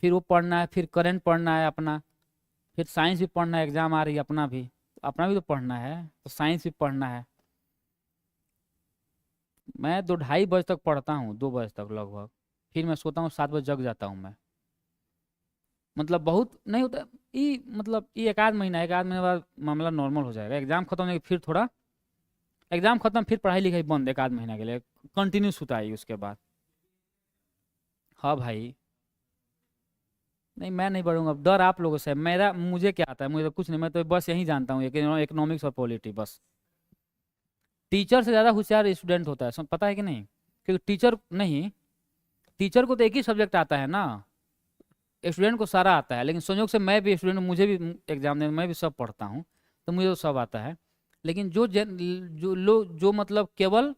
फिर वो पढ़ना है, फिर करंट पढ़ना है अपना, फिर साइंस भी पढ़ना है, एग्जाम आ रही है अपना भी तो पढ़ना है, तो साइंस भी पढ़ना है। मैं 2-2:30 बजे तक पढ़ता हूँ, 2 बजे तक लगभग। फिर मैं सोता हूँ, 7 बजे जग जाता हूँ मैं। मतलब बहुत नहीं होता ये, मतलब ये एक आध महीने बाद मामला नॉर्मल हो जाएगा। एग्जाम खत्म होने के फिर थोड़ा, एग्जाम खत्म फिर पढ़ाई लिखाई बंद एक आध महीना के लिए, कंटिन्यू सुताई उसके बाद। हाँ भाई, नहीं मैं नहीं पढ़ूंगा, डर आप लोगों से है। मेरा मुझे क्या आता है, मुझे तो कुछ नहीं, मैं तो बस यही जानता हूँ इकोनॉमिक्स और पॉलिटी बस। टीचर से ज़्यादा होशियार स्टूडेंट होता है, पता है कि नहीं? क्योंकि टीचर नहीं, टीचर को तो एक ही सब्जेक्ट आता है ना, स्टूडेंट को सारा आता है। लेकिन संयोग से मैं भी स्टूडेंट, मुझे भी एग्जाम देने, मैं भी सब पढ़ता हूँ, तो मुझे तो सब आता है। लेकिन जो मतलब केवल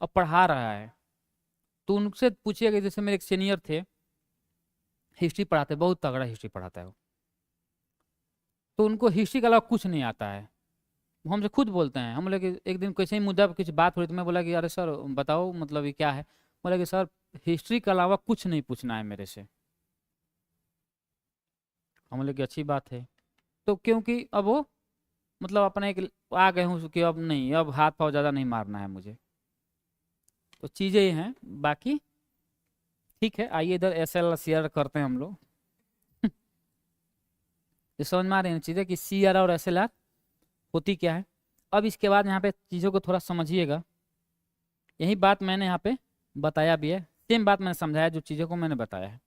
अब पढ़ा रहा है, तो उनसे पूछिएगा। जैसे मेरे एक सीनियर थे, हिस्ट्री पढ़ाते, बहुत तगड़ा हिस्ट्री पढ़ाता है वो, तो उनको हिस्ट्री के अलावा कुछ नहीं आता है। वो हमसे खुद बोलते हैं, हम बोले कि एक दिन कैसे ही मुद्दा पर कुछ बात हो रही, तो मैं बोला कि अरे सर बताओ मतलब ये क्या है। बोला कि सर हिस्ट्री के अलावा कुछ नहीं पूछना है मेरे से। हम बोले कि अच्छी बात है। तो क्योंकि अब वो मतलब अपने एक आ गए हूँ कि अब नहीं, अब हाथ पाँव ज़्यादा नहीं मारना है मुझे। तो चीज़ें ये हैं बाकी। ठीक है, आइए इधर SLR CR करते हैं हम लोग। ये समझ में आ रही है चीज़ें कि CR और SLR होती क्या है। अब इसके बाद यहाँ पे चीज़ों को थोड़ा समझिएगा। यही बात मैंने यहाँ पे बताया भी है, सेम बात मैंने समझाया जो चीज़ों को मैंने बताया है।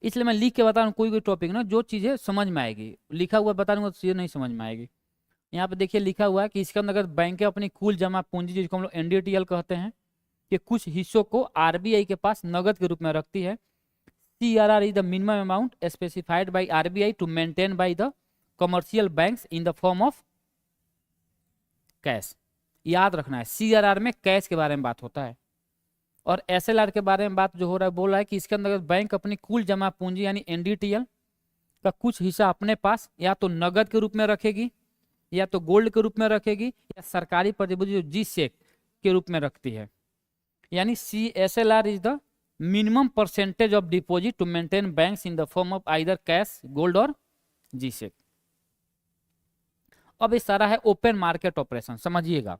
इसलिए मैं लिख के बता रहा हूँ, कोई कोई टॉपिक ना जो चीज़ें समझ में आएगी, लिखा हुआ बता दूंगा तो चीज़ें नहीं समझ में आएगी। यहाँ पे देखिए लिखा हुआ है कि इसके अंदर अगर बैंकें अपनी कुल जमा पूंजी, जिसको हम लोग NDTL कहते हैं, कि कुछ हिस्सों को RBI के पास नगद के रूप में रखती है। CRR is the minimum amount specified by RBI to maintain by the commercial banks in the form of cash. याद रखना है, CRR में कैश के बारे में बात होता है, और SLR के बारे में बात जो हो रहा है, बोल रहा है कि इसके अंदर बैंक अपनी कुल जमा पूंजी यानी NDTL का कुछ हिस्सा अपने पास या तो नगद के रूप में रखेगी, या तो गोल्ड के रूप में रखेगी, या सरकारी प्रतिभूति जो G-SEC के रूप में रखती है। यानी SLR is the minimum percentage of deposit to maintain banks in the form of either cash, gold और G-SEC। अब ये सारा है ओपन मार्केट ऑपरेशन, समझिएगा।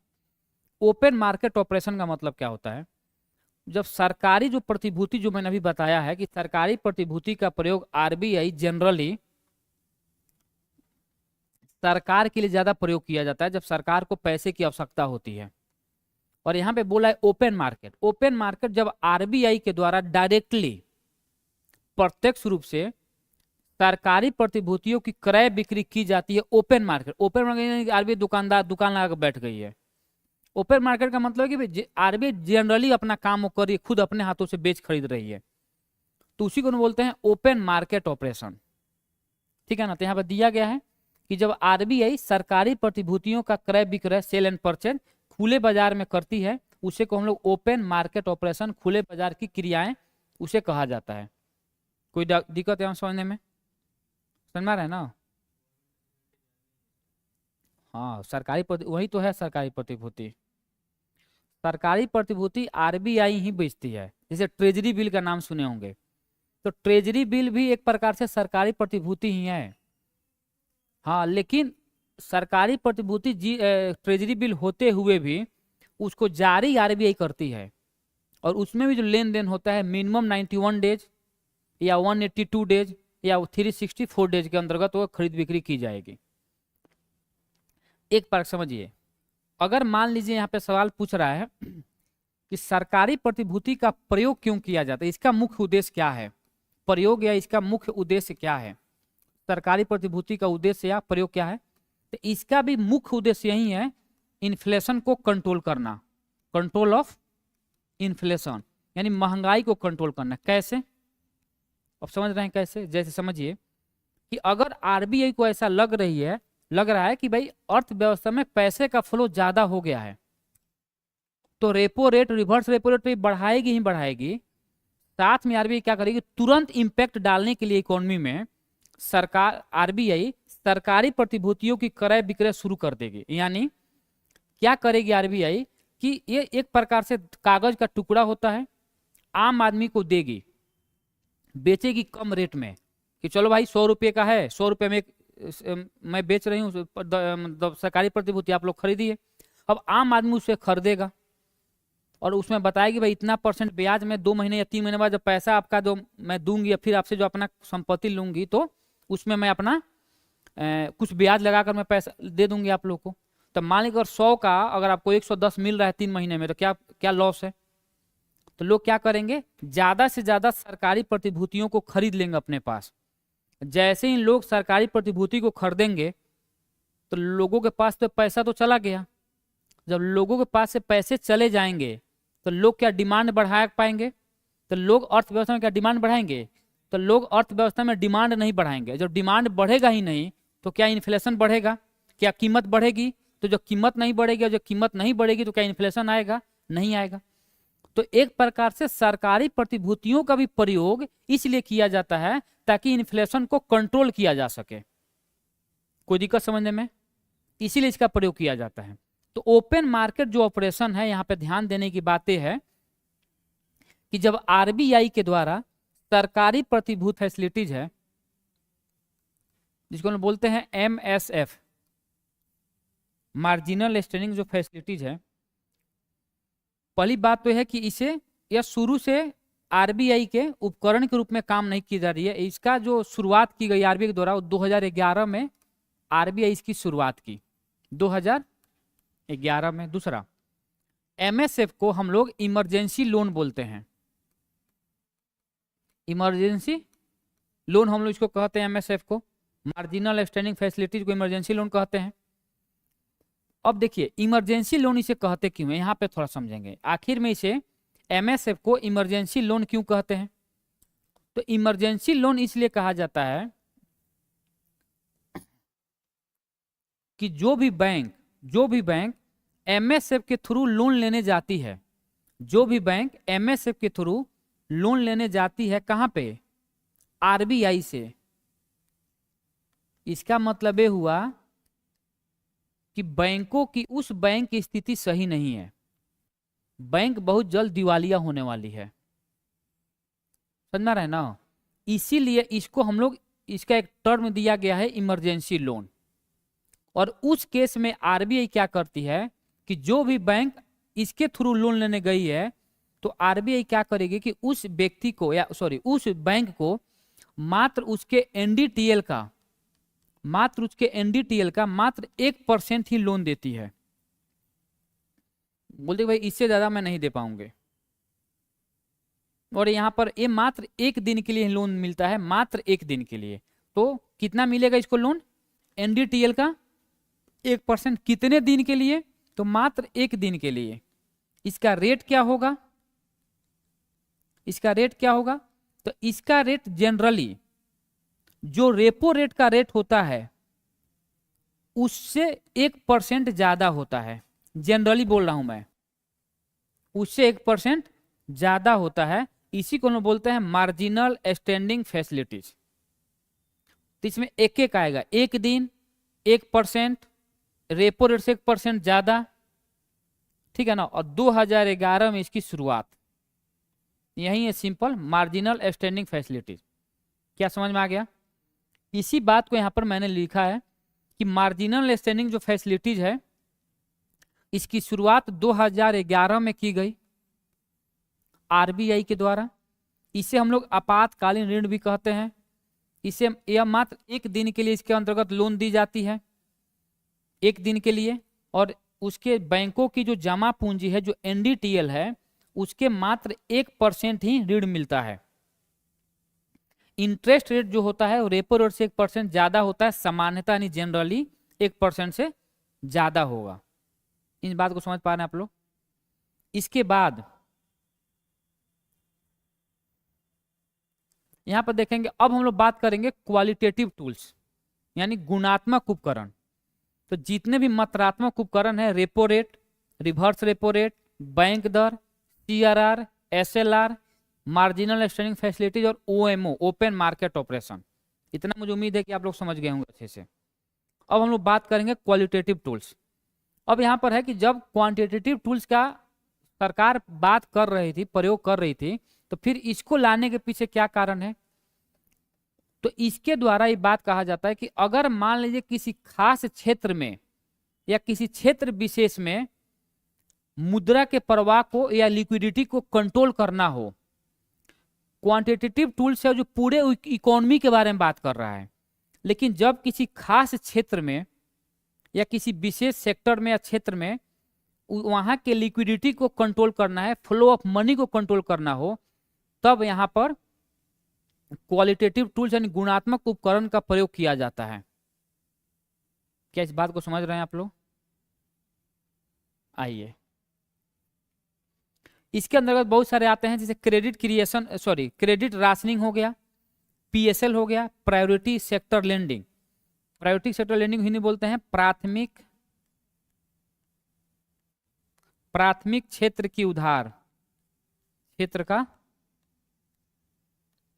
ओपन मार्केट ऑपरेशन का मतलब क्या होता है? जब सरकारी जो प्रतिभूति, जो मैंने अभी बताया है कि सरकारी प्रतिभूति का प्रयोग RBI जनरली सरकार के लिए ज्यादा प्रयोग किया जाता है जब सरकार को पैसे की आवश्यकता होती है। और यहाँ पे बोला है ओपन मार्केट। ओपन मार्केट जब आरबीआई के द्वारा डायरेक्टली प्रत्यक्ष रूप से सरकारी प्रतिभूतियों की क्रय बिक्री की जाती है। Open market, open market RBI दुकान लगा बैठ गई है। ओपन मार्केट का मतलब है कि आरबीआई जनरली अपना काम कर रही है, खुद अपने हाथों से बेच खरीद रही है, तो उसी को बोलते हैं ओपन मार्केट ऑपरेशन। ठीक है ना। तो यहाँ पर दिया गया है कि जब आरबीआई सरकारी प्रतिभूतियों का क्रय विक्रय सेल एंड परचेज खुले बाजार में करती है, उसे को हम लोग ओपन मार्केट ऑपरेशन, खुले बाजार की क्रियाएं उसे कहा जाता है। कोई दिक्कत है समझने में? समझ में आ रहा है ना? हाँ, सरकारी वही तो है सरकारी प्रतिभूति। सरकारी प्रतिभूति आरबीआई ही बेचती है। जैसे ट्रेजरी बिल का नाम सुने होंगे, तो ट्रेजरी बिल भी एक प्रकार से सरकारी प्रतिभूति ही है। हाँ, लेकिन सरकारी प्रतिभूति ट्रेजरी बिल होते हुए भी उसको जारी आरबीआई करती है, और उसमें भी जो लेन देन होता है मिनिमम 91 डेज या 182 डेज या 364 डेज के अंतर्गत वो खरीद बिक्री की जाएगी। एक बार समझिए, अगर मान लीजिए यहाँ पे सवाल पूछ रहा है कि सरकारी प्रतिभूति का प्रयोग क्यों किया जाता है, इसका मुख्य उद्देश्य क्या है, प्रयोग या इसका मुख्य उद्देश्य क्या है, सरकारी प्रतिभूति का उद्देश्य या प्रयोग क्या है, तो इसका भी मुख्य उद्देश्य यही है, इन्फ्लेशन को कंट्रोल करना, कंट्रोल ऑफ इन्फ्लेशन, यानी महंगाई को कंट्रोल करना। कैसे? अब समझ रहे हैं कैसे? जैसे समझिए कि अगर आरबीआई को ऐसा लग रहा है कि भाई अर्थव्यवस्था में पैसे का फ्लो ज्यादा हो गया है, तो repo rate, reverse repo rate भी बढ़ाएगी ही बढ़ाएगी। साथ में आरबीआई क्या करेगी, तुरंत इंपैक्ट डालने के लिए इकोनॉमी में आरबीआई सरकारी प्रतिभूतियों की क्रय विक्रय शुरू कर देगी। यानी क्या करेगी आरबीआई कि ये एक प्रकार से कागज का टुकड़ा होता है, आम आदमी को देगी, बेचेगी कम रेट में कि चलो भाई 100 रुपये का है, 100 रुपये में मैं बेच रही हूँ सरकारी प्रतिभूति, आप लोग खरीदिए। अब आम आदमी उसे खरीदेगा और उसमें बताएगी भाई इतना % ब्याज में 2 महीने या 3 महीने बाद जब पैसा आपका जो मैं दूंगी या फिर आपसे जो अपना संपत्ति लूंगी, तो उसमें मैं अपना कुछ ब्याज लगाकर मैं पैसा दे दूंगी आप लोग को। तो मान लीजिए अगर 100 का अगर आपको 110 मिल रहा है 3 महीने में, तो क्या लॉस है? तो लोग क्या करेंगे, ज्यादा से ज्यादा सरकारी प्रतिभूतियों को खरीद लेंगे अपने पास। जैसे ही लोग सरकारी प्रतिभूति को खरीदेंगे तो लोगों के पास तो पैसा तो चला गया। जब लोगों के पास से पैसे चले जाएंगे तो लोग क्या डिमांड बढ़ा पाएंगे? तो लोग अर्थव्यवस्था में क्या डिमांड बढ़ाएंगे? तो लोग अर्थव्यवस्था में डिमांड नहीं बढ़ाएंगे। जब डिमांड बढ़ेगा ही नहीं तो क्या इन्फ्लेशन बढ़ेगा? क्या कीमत बढ़ेगी? तो जब कीमत नहीं बढ़ेगी और जब कीमत नहीं बढ़ेगी तो क्या इन्फ्लेशन आएगा? नहीं आएगा। तो एक प्रकार से सरकारी प्रतिभूतियों का भी प्रयोग इसलिए किया जाता है ताकि इन्फ्लेशन को कंट्रोल किया जा सके। कोई दिक्कत समझने में? इसीलिए इसका प्रयोग किया जाता है। तो ओपन मार्केट जो ऑपरेशन है, यहाँ पे ध्यान देने की बातें है कि जब आरबीआई के द्वारा सरकारी प्रतिभूति फैसिलिटीज है, जिसको हम बोलते हैं एमएसएफ, मार्जिनल स्टैंडिंग जो फैसिलिटीज है, पहली बात तो है कि इसे यह शुरू से आरबीआई के उपकरण के रूप में काम नहीं की जा रही है। इसका जो शुरुआत की गई आरबीआई के द्वारा 2011 में आरबीआई इसकी शुरुआत की, 2011 में। दूसरा, एमएसएफ को हम लोग इमरजेंसी लोन बोलते हैं। इमरजेंसी लोन हम लोग इसको कहते हैं, एमएसएफ को, मार्जिनल स्टैंडिंग फैसिलिटीज को इमरजेंसी लोन कहते हैं। अब देखिए इमरजेंसी लोन इसे कहते क्यों है, यहाँ पे थोड़ा समझेंगे। आखिर में इसे एमएसएफ को इमरजेंसी लोन क्यों कहते हैं? तो इमरजेंसी लोन इसलिए कहा जाता है कि जो भी बैंक एमएसएफ के थ्रू लोन लेने जाती है, जो भी बैंक एमएसएफ के थ्रू लोन लेने जाती है, कहां पे? आरबीआई से। इसका मतलब ये हुआ कि बैंकों की, उस बैंक की स्थिति सही नहीं है, बैंक बहुत जल्द दिवालिया होने वाली है। समझ रहे हैं ना? इसीलिए इसको हम लोग, इसका एक टर्म दिया गया है इमरजेंसी लोन। और उस केस में आरबीआई क्या करती है कि जो भी बैंक इसके थ्रू लोन लेने गई है, तो आरबीआई क्या करेगी कि उस व्यक्ति को उस बैंक को मात्र उसके एनडीटीएल का मात्र उसके एनडीटीएल का मात्र 1% ही लोन देती है। बोलते भाई इससे ज्यादा मैं नहीं दे पाऊंगे। और यहाँ पर ये मात्र 1 दिन के लिए लोन मिलता है, मात्र 1 दिन के लिए। तो कितना मिलेगा इसको लोन? एनडीटीएल का 1%, कितने दिन के लिए? तो मात्र 1 दिन के लिए। इसका रेट क्या होगा? इसका रेट क्या होगा? तो इसका रेट जनरली जो रेपो रेट का रेट होता है उससे 1% ज्यादा होता है। जनरली बोल रहा हूं मैं, उससे 1% ज्यादा होता है। इसी को हम बोलते हैं मार्जिनल स्टैंडिंग फैसिलिटीज। तो इसमें एक एक आएगा, 1 दिन 1%, रेपो रेट से 1% ज्यादा, ठीक है ना। और 2011 में इसकी शुरुआत, यही है सिंपल मार्जिनल स्टैंडिंग फैसिलिटीज। क्या समझ में आ गया? इसी बात को यहां पर मैंने लिखा है कि मार्जिनल स्टैंडिंग जो फैसिलिटीज है इसकी शुरुआत 2011 में की गई आरबीआई के द्वारा। इसे हम लोग आपातकालीन ऋण भी कहते हैं। इसे यह मात्र 1 दिन के लिए इसके अंतर्गत लोन दी जाती है, 1 दिन के लिए। और उसके बैंकों की जो जमा पूंजी है, जो एनडीटीएल है, उसके मात्र 1% ही ऋण मिलता है। इंटरेस्ट रेट जो होता है वो रेपो रेट से 1% ज्यादा होता है, सामान्यतः यानी जनरली 1% से ज्यादा होगा। इस बात को समझ पा रहे हैं आप लोग? इसके बाद यहां पर देखेंगे, अब हम लोग बात करेंगे क्वालिटेटिव टूल्स, यानी गुणात्मक उपकरण। तो जितने भी मात्रात्मक उपकरण है, repo rate, reverse repo rate, bank दर, CRR, SLR, marginal standing facilities और ओएमओ, ओपन मार्केट ऑपरेशन, इतना मुझे उम्मीद है कि आप लोग समझ गए होंगे अच्छे से। अब हम लोग बात करेंगे क्वालिटेटिव टूल्स। अब यहाँ पर है कि जब क्वांटिटेटिव टूल्स का सरकार बात कर रही थी, प्रयोग कर रही थी, तो फिर इसको लाने के पीछे क्या कारण है? तो इसके द्वारा ये बात कहा जाता है कि अगर मान लीजिए किसी खास क्षेत्र में या किसी क्षेत्र विशेष में मुद्रा के प्रवाह को या लिक्विडिटी को कंट्रोल करना हो, क्वांटिटेटिव टूल्स है जो पूरे इकोनॉमी के बारे में बात कर रहा है। लेकिन जब किसी खास क्षेत्र में या किसी विशेष सेक्टर में या क्षेत्र में वहां के लिक्विडिटी को कंट्रोल करना है, फ्लो ऑफ मनी को कंट्रोल करना हो, तब यहां पर क्वालिटेटिव टूल्स यानी गुणात्मक उपकरण का प्रयोग किया जाता है। क्या इस बात को समझ रहे हैं आप लोग? आइए, इसके अंतर्गत बहुत सारे आते हैं, जैसे क्रेडिट राशनिंग हो गया, पीएसएल हो गया, priority sector lending. Priority sector lending Hindi बोलते हैं प्राथमिक क्षेत्र की उधार,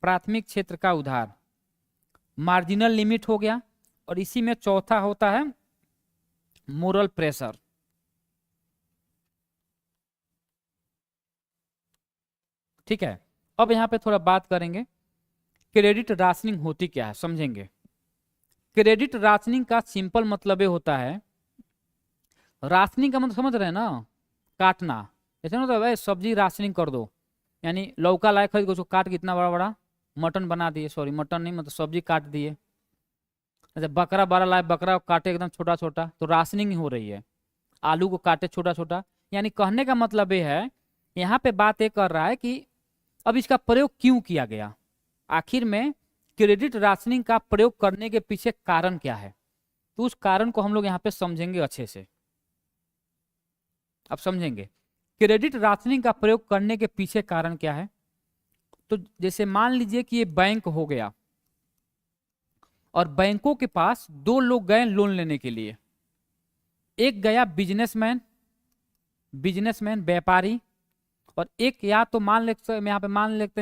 प्राथमिक क्षेत्र का उधार। मार्जिनल लिमिट हो गया, और इसी में चौथा होता है मोरल प्रेशर। ठीक है, अब यहां पे थोड़ा बात करेंगे क्रेडिट राशनिंग होती क्या है, समझेंगे। क्रेडिट राशनिंग का सिंपल मतलब ये होता है, राशनिंग का मतलब समझ रहे हैं ना, काटना। ऐसे ना, तो भाई सब्जी राशनिंग कर दो, यानी लौका लाए खरीद को काट के इतना बड़ा बड़ा मटन बना दिए, सॉरी मटन नहीं, मतलब सब्जी काट दिए। अच्छा, बकरा बड़ा लाए, बकरा काटे एकदम छोटा छोटा, तो राशनिंग ही हो रही है। आलू को काटे छोटा छोटा, यानी कहने का मतलब ये है, यहाँ पे बात ये कर रहा है कि अब इसका प्रयोग क्यों किया गया, आखिर में क्रेडिट राशनिंग का प्रयोग करने के पीछे कारण क्या है। तो उस कारण को हम लोग यहाँ पे समझेंगे अच्छे से। अब समझेंगे क्रेडिट राशनिंग का प्रयोग करने के पीछे कारण क्या है। तो जैसे मान लीजिए कि ये बैंक हो गया, और बैंकों के पास 2 लोग गए लोन लेने के लिए। एक गया बिजनेसमैन व्यापारी, और एक या तो मान लेते हैं, यहाँ पे मान लेते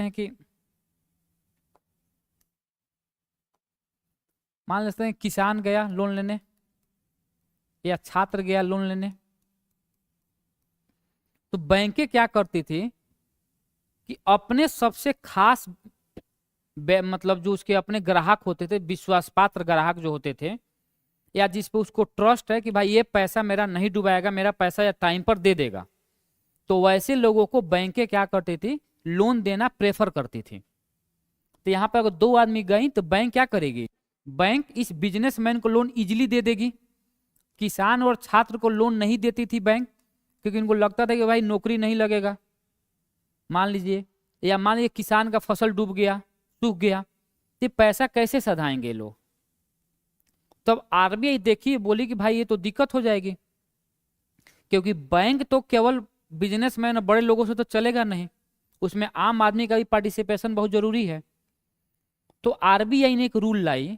हैं किसान गया लोन लेने, या छात्र गया लोन लेने। तो बैंकें क्या करती थी कि अपने सबसे खास मतलब जो उसके अपने ग्राहक होते थे, विश्वास पात्र ग्राहक जो होते थे, या जिस पे उसको ट्रस्ट है कि भाई ये पैसा मेरा नहीं डुबाएगा, मेरा पैसा या टाइम पर दे देगा, तो वैसे लोगों को बैंकें क्या करती थी, लोन देना प्रेफर करती थी। तो यहाँ पे अगर 2 आदमी गई तो बैंक क्या करेगी, बैंक इस बिजनेसमैन को लोन इजीली दे देगी। किसान और छात्र को लोन नहीं देती थी बैंक, क्योंकि इनको लगता था कि भाई नौकरी नहीं लगेगा। मान लीजिए, या मान लीजिए किसान का फसल डूब गया, सूख गया, तो पैसा कैसे सधाएंगे लोग। तब आरबीआई देखी, बोली कि भाई ये तो दिक्कत हो जाएगी, क्योंकि बैंक तो केवल बिजनेसमैन और बड़े लोगों से तो चलेगा नहीं, उसमें आम आदमी का भी पार्टिसिपेशन बहुत जरूरी है। तो आरबीआई ने एक रूल लाई,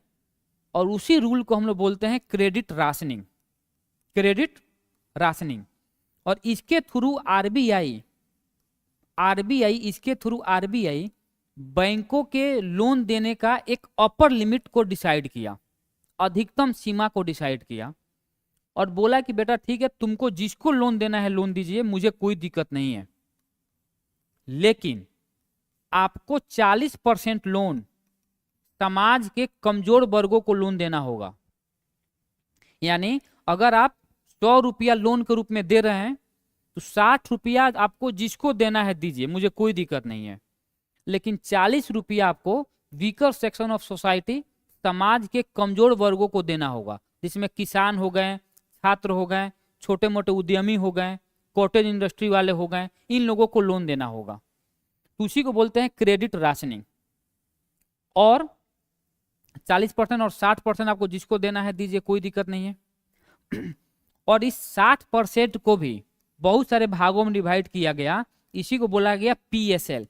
और उसी रूल को हम लोग बोलते हैं क्रेडिट राशनिंग। Credit rationing. और इसके थ्रू आरबीआई बैंकों के लोन देने का एक अपर लिमिट को डिसाइड किया, अधिकतम सीमा को डिसाइड किया, और बोला कि बेटा ठीक है, तुमको जिसको लोन देना है लोन दीजिए, मुझे कोई दिक्कत नहीं है, लेकिन आपको 40% लोन समाज के कमजोर वर्गों को लोन देना होगा। यानी अगर आप 100 रुपया लोन के रूप में दे रहे हैं, तो 60 रुपया आपको जिसको देना है दीजिए, मुझे कोई दिक्कत नहीं है, लेकिन 40 रुपया आपको वीकर सेक्शन ऑफ सोसाइटी, समाज के कमजोर वर्गों को देना होगा, जिसमें किसान हो गए, छात्र हो गए, छोटे मोटे उद्यमी हो गए, कॉटेज इंडस्ट्री वाले हो गए, इन लोगों को लोन देना होगा। तो उसी को बोलते हैं क्रेडिट राशनिंग। और 40% और 60% आपको जिसको देना है दीजिए, कोई दिक्कत नहीं है। और इस 60% को भी बहुत सारे भागों में डिवाइड किया गया, इसी को बोला गया पीएसएल,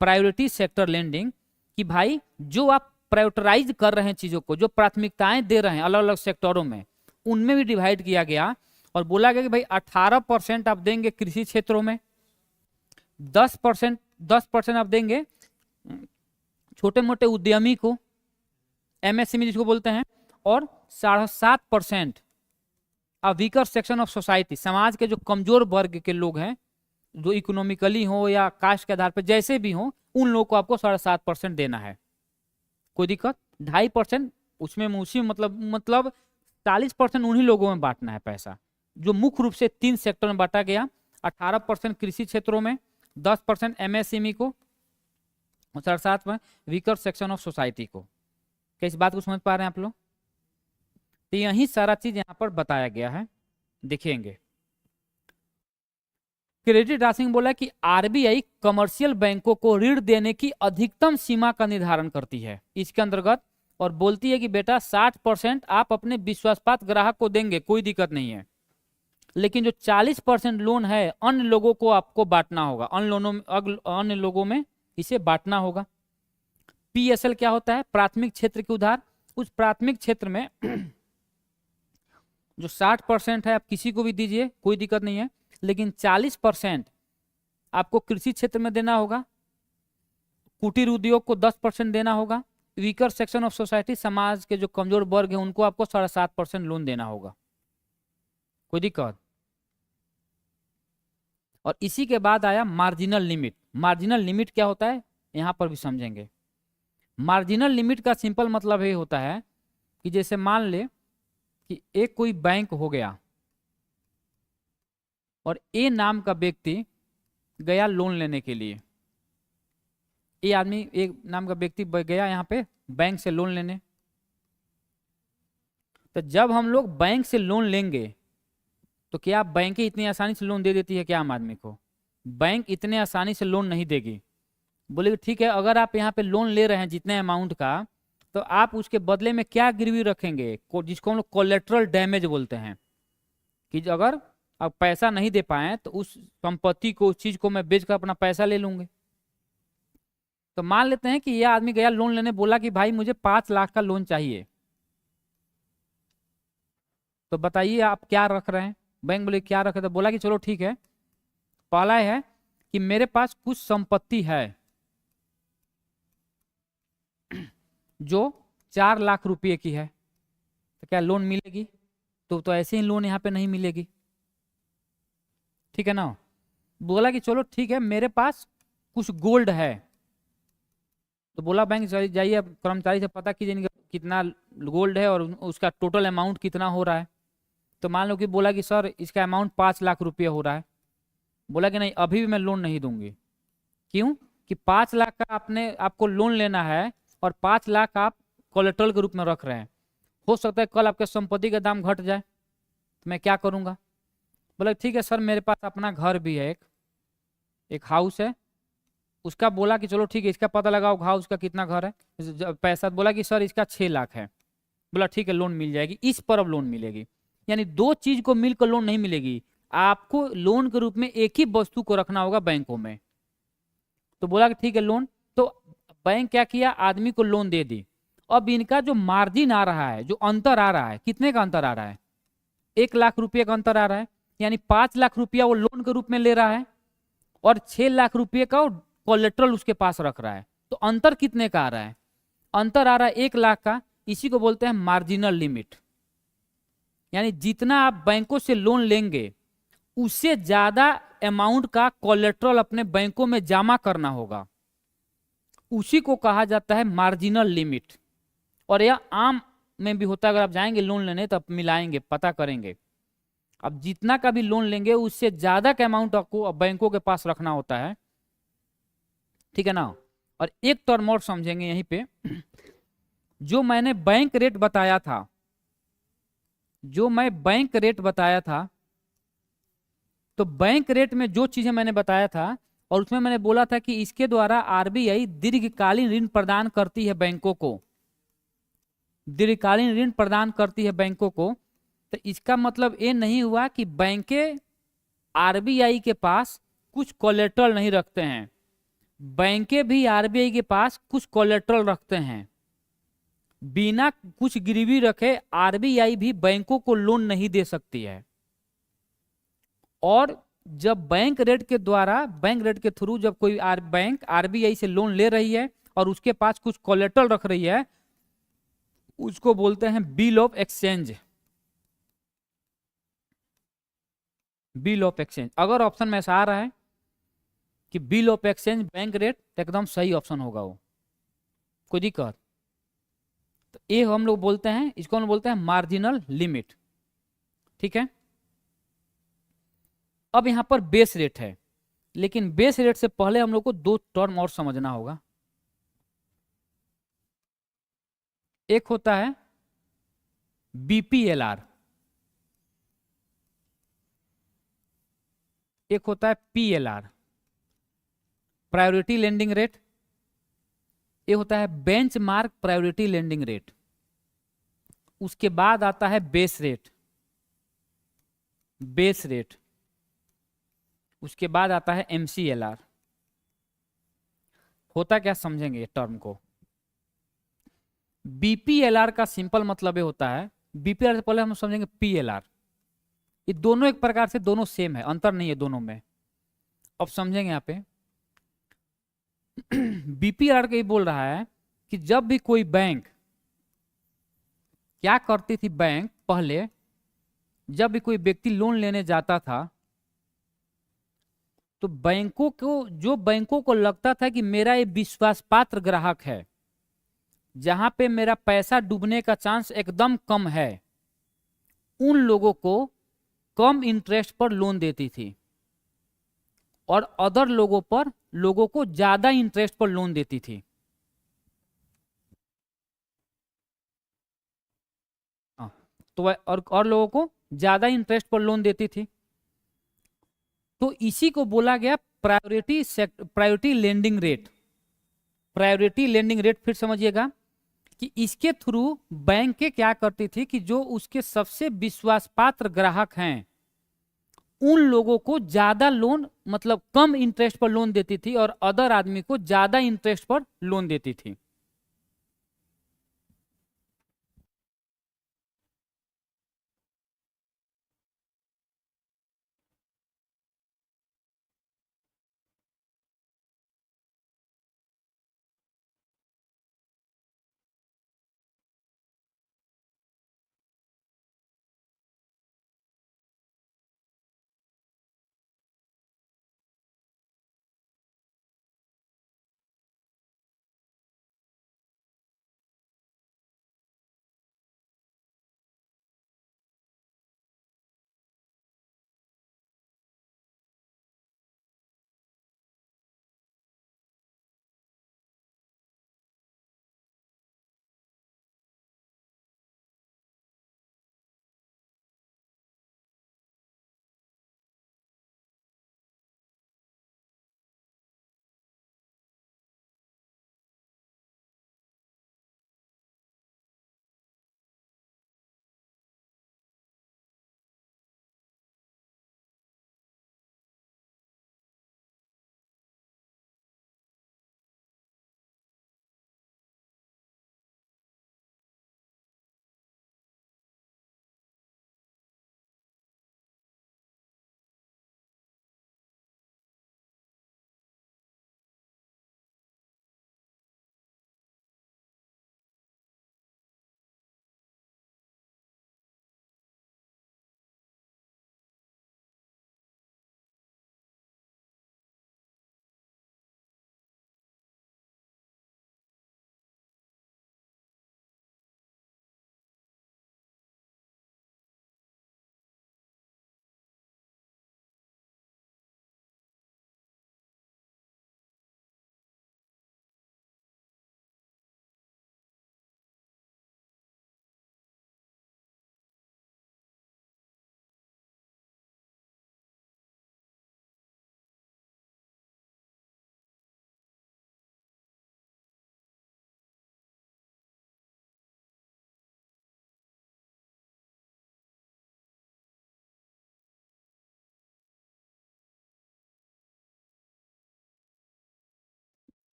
प्रायोरिटी सेक्टर लेंडिंग, कि भाई जो आप प्रायोरिटाइज कर रहे हैं चीजों को, जो प्राथमिकताएं दे रहे हैं अलग अलग सेक्टरों में, उनमें भी डिवाइड किया गया। और बोला गया कि भाई 18% आप देंगे कृषि क्षेत्रों में, 10% आप देंगे छोटे मोटे उद्यमी को, एमएसएमई जिसको बोलते हैं, और 7.5% वीकर सेक्शन ऑफ सोसाइटी, समाज के जो कमजोर वर्ग के लोग हैं, जो इकोनॉमिकली हो या कास्ट के आधार पर जैसे भी हो, उन लोगों को आपको 7.5% देना है। कोई दिक्कत? 2.5% उसमें उसी मतलब 40% उन्हीं लोगों में बांटना है पैसा, जो मुख्य रूप से 3 सेक्टर में बांटा गया। 18% कृषि क्षेत्रों में, 10% एमएसएमई को, और 7.5% वीकर सेक्शन ऑफ सोसाइटी को। क्या इस बात को समझ पा रहे हैं आप लोग? तो यही सारा चीज यहाँ पर बताया गया है, देखेंगे। क्रेडिट राशनिंग बोला कि आरबीआई कमर्शियल बैंकों को ऋण देने की अधिकतम सीमा का निर्धारण करती है इसके अंतर्गत, और बोलती है कि बेटा 60% आप अपने विश्वासपात्र ग्राहक को देंगे, कोई दिक्कत नहीं है, लेकिन जो 40% लोन है अन्य लोगों को आपको बांटना होगा, अन्य लोगों में इसे बांटना होगा। पीएसएल क्या होता है? प्राथमिक क्षेत्र के उधार। उस प्राथमिक क्षेत्र में जो 60% है आप किसी को भी दीजिए, कोई दिक्कत नहीं है, लेकिन 40% आपको कृषि क्षेत्र में देना होगा, कुटीर उद्योग को 10% देना होगा, वीकर सेक्शन ऑफ सोसाइटी, समाज के जो कमजोर वर्ग है उनको आपको 7.5% लोन देना होगा। कोई दिक्कत? और इसी के बाद आया मार्जिनल लिमिट। मार्जिनल लिमिट क्या होता है यहां पर भी समझेंगे। मार्जिनल लिमिट का सिंपल मतलब ये होता है कि जैसे मान ले कि एक कोई बैंक हो गया, और ए नाम का व्यक्ति गया लोन लेने के लिए। ए आदमी, एक नाम का व्यक्ति गया यहाँ पे बैंक से लोन लेने। तो जब हम लोग बैंक से लोन लेंगे, तो क्या बैंक इतनी आसानी से लोन दे देती है क्या आम आदमी को? बैंक इतने आसानी से लोन नहीं देगी। बोले ठीक है, अगर आप यहाँ पे लोन ले रहे हैं जितने अमाउंट का, तो आप उसके बदले में क्या गिरवी रखेंगे, जिसको हम लोग कोलेटरल डैमेज बोलते हैं, कि अगर आप पैसा नहीं दे पाए तो उस संपत्ति को, उस चीज को मैं बेचकर अपना पैसा ले लूंगे। तो मान लेते हैं कि यह आदमी गया लोन लेने, बोला कि भाई मुझे 5 लाख का लोन चाहिए। तो बताइए आप क्या रख रहे हैं? बैंक बोले क्या रखे? तो बोला कि चलो ठीक है, पहला है कि मेरे पास कुछ संपत्ति है जो 4 लाख रुपए की है, तो क्या लोन मिलेगी? तो ऐसे ही लोन यहाँ पे नहीं मिलेगी, ठीक है ना। बोला कि चलो ठीक है, मेरे पास कुछ गोल्ड है। तो बोला बैंक जाइए, कर्मचारी से पता कीजिए कितना गोल्ड है और उसका टोटल अमाउंट कितना हो रहा है। तो मान लो कि बोला कि सर इसका अमाउंट 5 लाख रुपये हो रहा है। बोला कि नहीं, अभी भी मैं लोन नहीं दूंगी। क्यों? कि 5 लाख का आपको लोन लेना है, और 5 लाख आप कोलेट्रल के रूप में रख रहे हैं। हो सकता है कल आपके संपत्ति का दाम घट जाए, तो मैं क्या करूंगा? बोला ठीक है सर, मेरे पास अपना घर भी है, एक हाउस है। उसका बोला कि चलो ठीक है, इसका पता लगाओ हाउस का कितना घर है, पैसा। बोला कि सर इसका 6 लाख है। बोला ठीक है, लोन मिल जाएगी, इस पर अब लोन मिलेगी। यानी दो चीज को मिलकर लोन नहीं मिलेगी, आपको लोन के रूप में एक ही वस्तु को रखना होगा बैंकों में। तो बोला कि ठीक है लोन। तो बैंक क्या किया, आदमी को लोन दे दी। अब इनका जो मार्जिन आ रहा है, जो अंतर आ रहा है, कितने का अंतर आ रहा है? 1 लाख रुपये का अंतर आ रहा है। यानी 5 लाख रुपया वो लोन के रूप में ले रहा है और 6 लाख रुपये का कोलेट्रल उसके पास रख रहा है। तो अंतर कितने का आ रहा है? अंतर आ रहा है 1 लाख का। इसी को बोलते हैं मार्जिनल लिमिट। यानी जितना आप बैंकों से लोन लेंगे उससे ज्यादा अमाउंट का कोलेट्रल अपने बैंकों में जमा करना होगा, उसी को कहा जाता है मार्जिनल लिमिट। और यह आम में भी होता है, अगर आप जाएंगे लोन लेने तो आप मिलाएंगे, पता करेंगे। अब जितना का भी लोन लेंगे उससे ज्यादा का अमाउंट आपको बैंकों के पास रखना होता है, ठीक है ना। और एक टर्म और समझेंगे यहीं पे, जो मैंने बैंक रेट बताया था, जो मैं बैंक रेट बताया था, तो बैंक रेट में जो चीजें मैंने बताया था, और उसमें मैंने बोला था कि इसके द्वारा आरबीआई दीर्घकालीन ऋण प्रदान करती है बैंकों को, दीर्घकालीन ऋण प्रदान करती है बैंकों को। तो इसका मतलब ये नहीं हुआ कि बैंकें आरबीआई के पास कुछ कोलेट्रल नहीं रखते हैं, बैंकें भी आरबीआई के पास कुछ कोलेट्रल रखते हैं। बिना कुछ गिरवी रखे आरबीआई भी बैंकों को लोन नहीं दे सकती है। और जब बैंक रेट के द्वारा, बैंक रेट के थ्रू जब कोई बैंक आरबीआई से लोन ले रही है और उसके पास कुछ कोलेट्रल रख रही है, उसको बोलते हैं bill of exchange. Bill of exchange, अगर ऑप्शन में ऐसा आ रहा है कि bill of exchange bank rate, तो एकदम सही ऑप्शन होगा वो, कोई दिक्कत? तो ये हम लोग बोलते हैं, इसको हम बोलते हैं मार्जिनल लिमिट, ठीक है। अब यहां पर बेस रेट है, लेकिन बेस रेट से पहले हम लोग को दो टर्म और समझना होगा। एक होता है बीपीएलआर, एक होता है पीएलआर, प्रायोरिटी लेंडिंग रेट। ये होता है बेंचमार्क प्रायोरिटी लेंडिंग रेट। उसके बाद आता है बेस रेट, बेस रेट। उसके बाद आता है एमसीएलआर। होता क्या, समझेंगे टर्म को। बीपीएलआर का सिंपल मतलब ये होता है, बीपीएलआर से पहले हम समझेंगे पीएलआर। ये दोनों एक प्रकार से दोनों सेम है, अंतर नहीं है दोनों में। अब समझेंगे यहाँ पे बीपीएलआर का ये बोल रहा है कि जब भी कोई बैंक, क्या करती थी बैंक पहले, जब भी कोई व्यक्ति लोन लेने जाता था तो बैंकों को, जो बैंकों को लगता था कि मेरा ये विश्वास पात्र ग्राहक है, जहां पे मेरा पैसा डूबने का चांस एकदम कम है, उन लोगों को कम इंटरेस्ट पर लोन देती थी और अदर लोगों को ज्यादा इंटरेस्ट पर लोन देती थी। हाँ, तो और लोगों को ज्यादा इंटरेस्ट पर लोन देती थी। तो इसी को बोला गया priority lending rate. Priority lending rate फिर समझिएगा कि इसके थ्रू बैंक क्या करती थी कि जो उसके सबसे विश्वास पात्र ग्राहक हैं उन लोगों को ज्यादा लोन, मतलब कम इंटरेस्ट पर लोन देती थी और अदर आदमी को ज्यादा इंटरेस्ट पर लोन देती थी।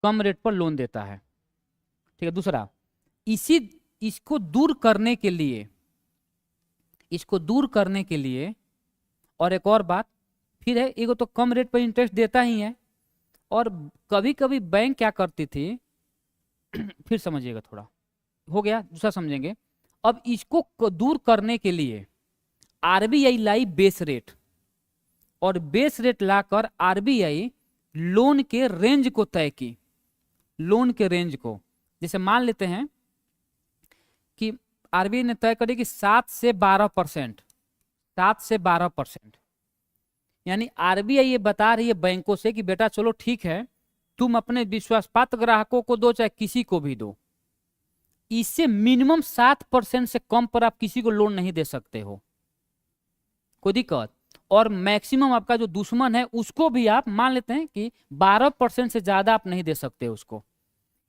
कम रेट पर लोन देता है। ठीक है। दूसरा, इसको दूर करने के लिए, और एक और बात फिर है, एगो तो कम रेट पर इंटरेस्ट देता ही है, और कभी कभी बैंक क्या करती थी फिर समझिएगा थोड़ा, हो गया, दूसरा समझेंगे। अब इसको दूर करने के लिए आरबीआई लाई बेस रेट, और बेस रेट लाकर आरबीआई लोन के रेंज को तय की, लोन के रेंज को। जैसे मान लेते हैं कि आरबीआई ने तय करी कि 7 से 12%, 7 से 12%, यानी आरबीआई ये बता रही है बैंकों से कि बेटा चलो ठीक है, तुम अपने विश्वासपात्र ग्राहकों को दो चाहे किसी को भी दो, इससे मिनिमम 7% से कम पर आप किसी को लोन नहीं दे सकते हो, कोई दिक्कत। और मैक्सिमम आपका जो दुश्मन है उसको भी आप मान लेते हैं कि 12% से ज्यादा आप नहीं दे सकते उसको।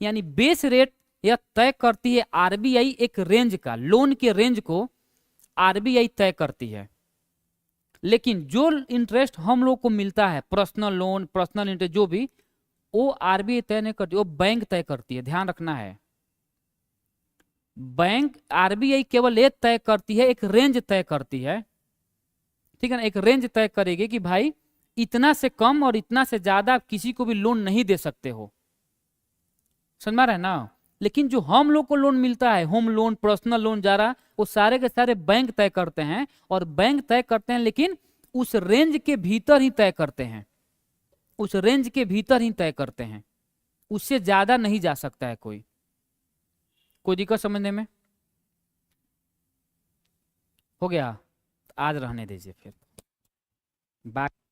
यानी बेस रेट यह तय करती है आरबीआई, एक रेंज का, लोन के रेंज को आरबीआई तय करती है। लेकिन जो इंटरेस्ट हम लोग को मिलता है, पर्सनल लोन, पर्सनल इंटरेस्ट जो भी, वो आरबीआई तय नहीं करती, वो बैंक तय करती है, ध्यान रखना है। बैंक, आरबीआई केवल ये तय करती है, एक रेंज तय करती है, ठीक है ना, एक रेंज तय करेगी कि भाई इतना से कम और इतना से ज्यादा आप किसी को भी लोन नहीं दे सकते हो, समझ में आ रहा है ना। लेकिन जो हम लोग को लोन मिलता है, होम लोन, पर्सनल लोन जा रहा, वो सारे के सारे बैंक तय करते हैं, और बैंक तय करते हैं लेकिन उस रेंज के भीतर ही तय करते हैं, उस रेंज के भीतर ही तय करते हैं, उससे ज्यादा नहीं जा सकता है कोई दिक्कत समझने में। हो गया, आज रहने दीजिए फिर बाकी।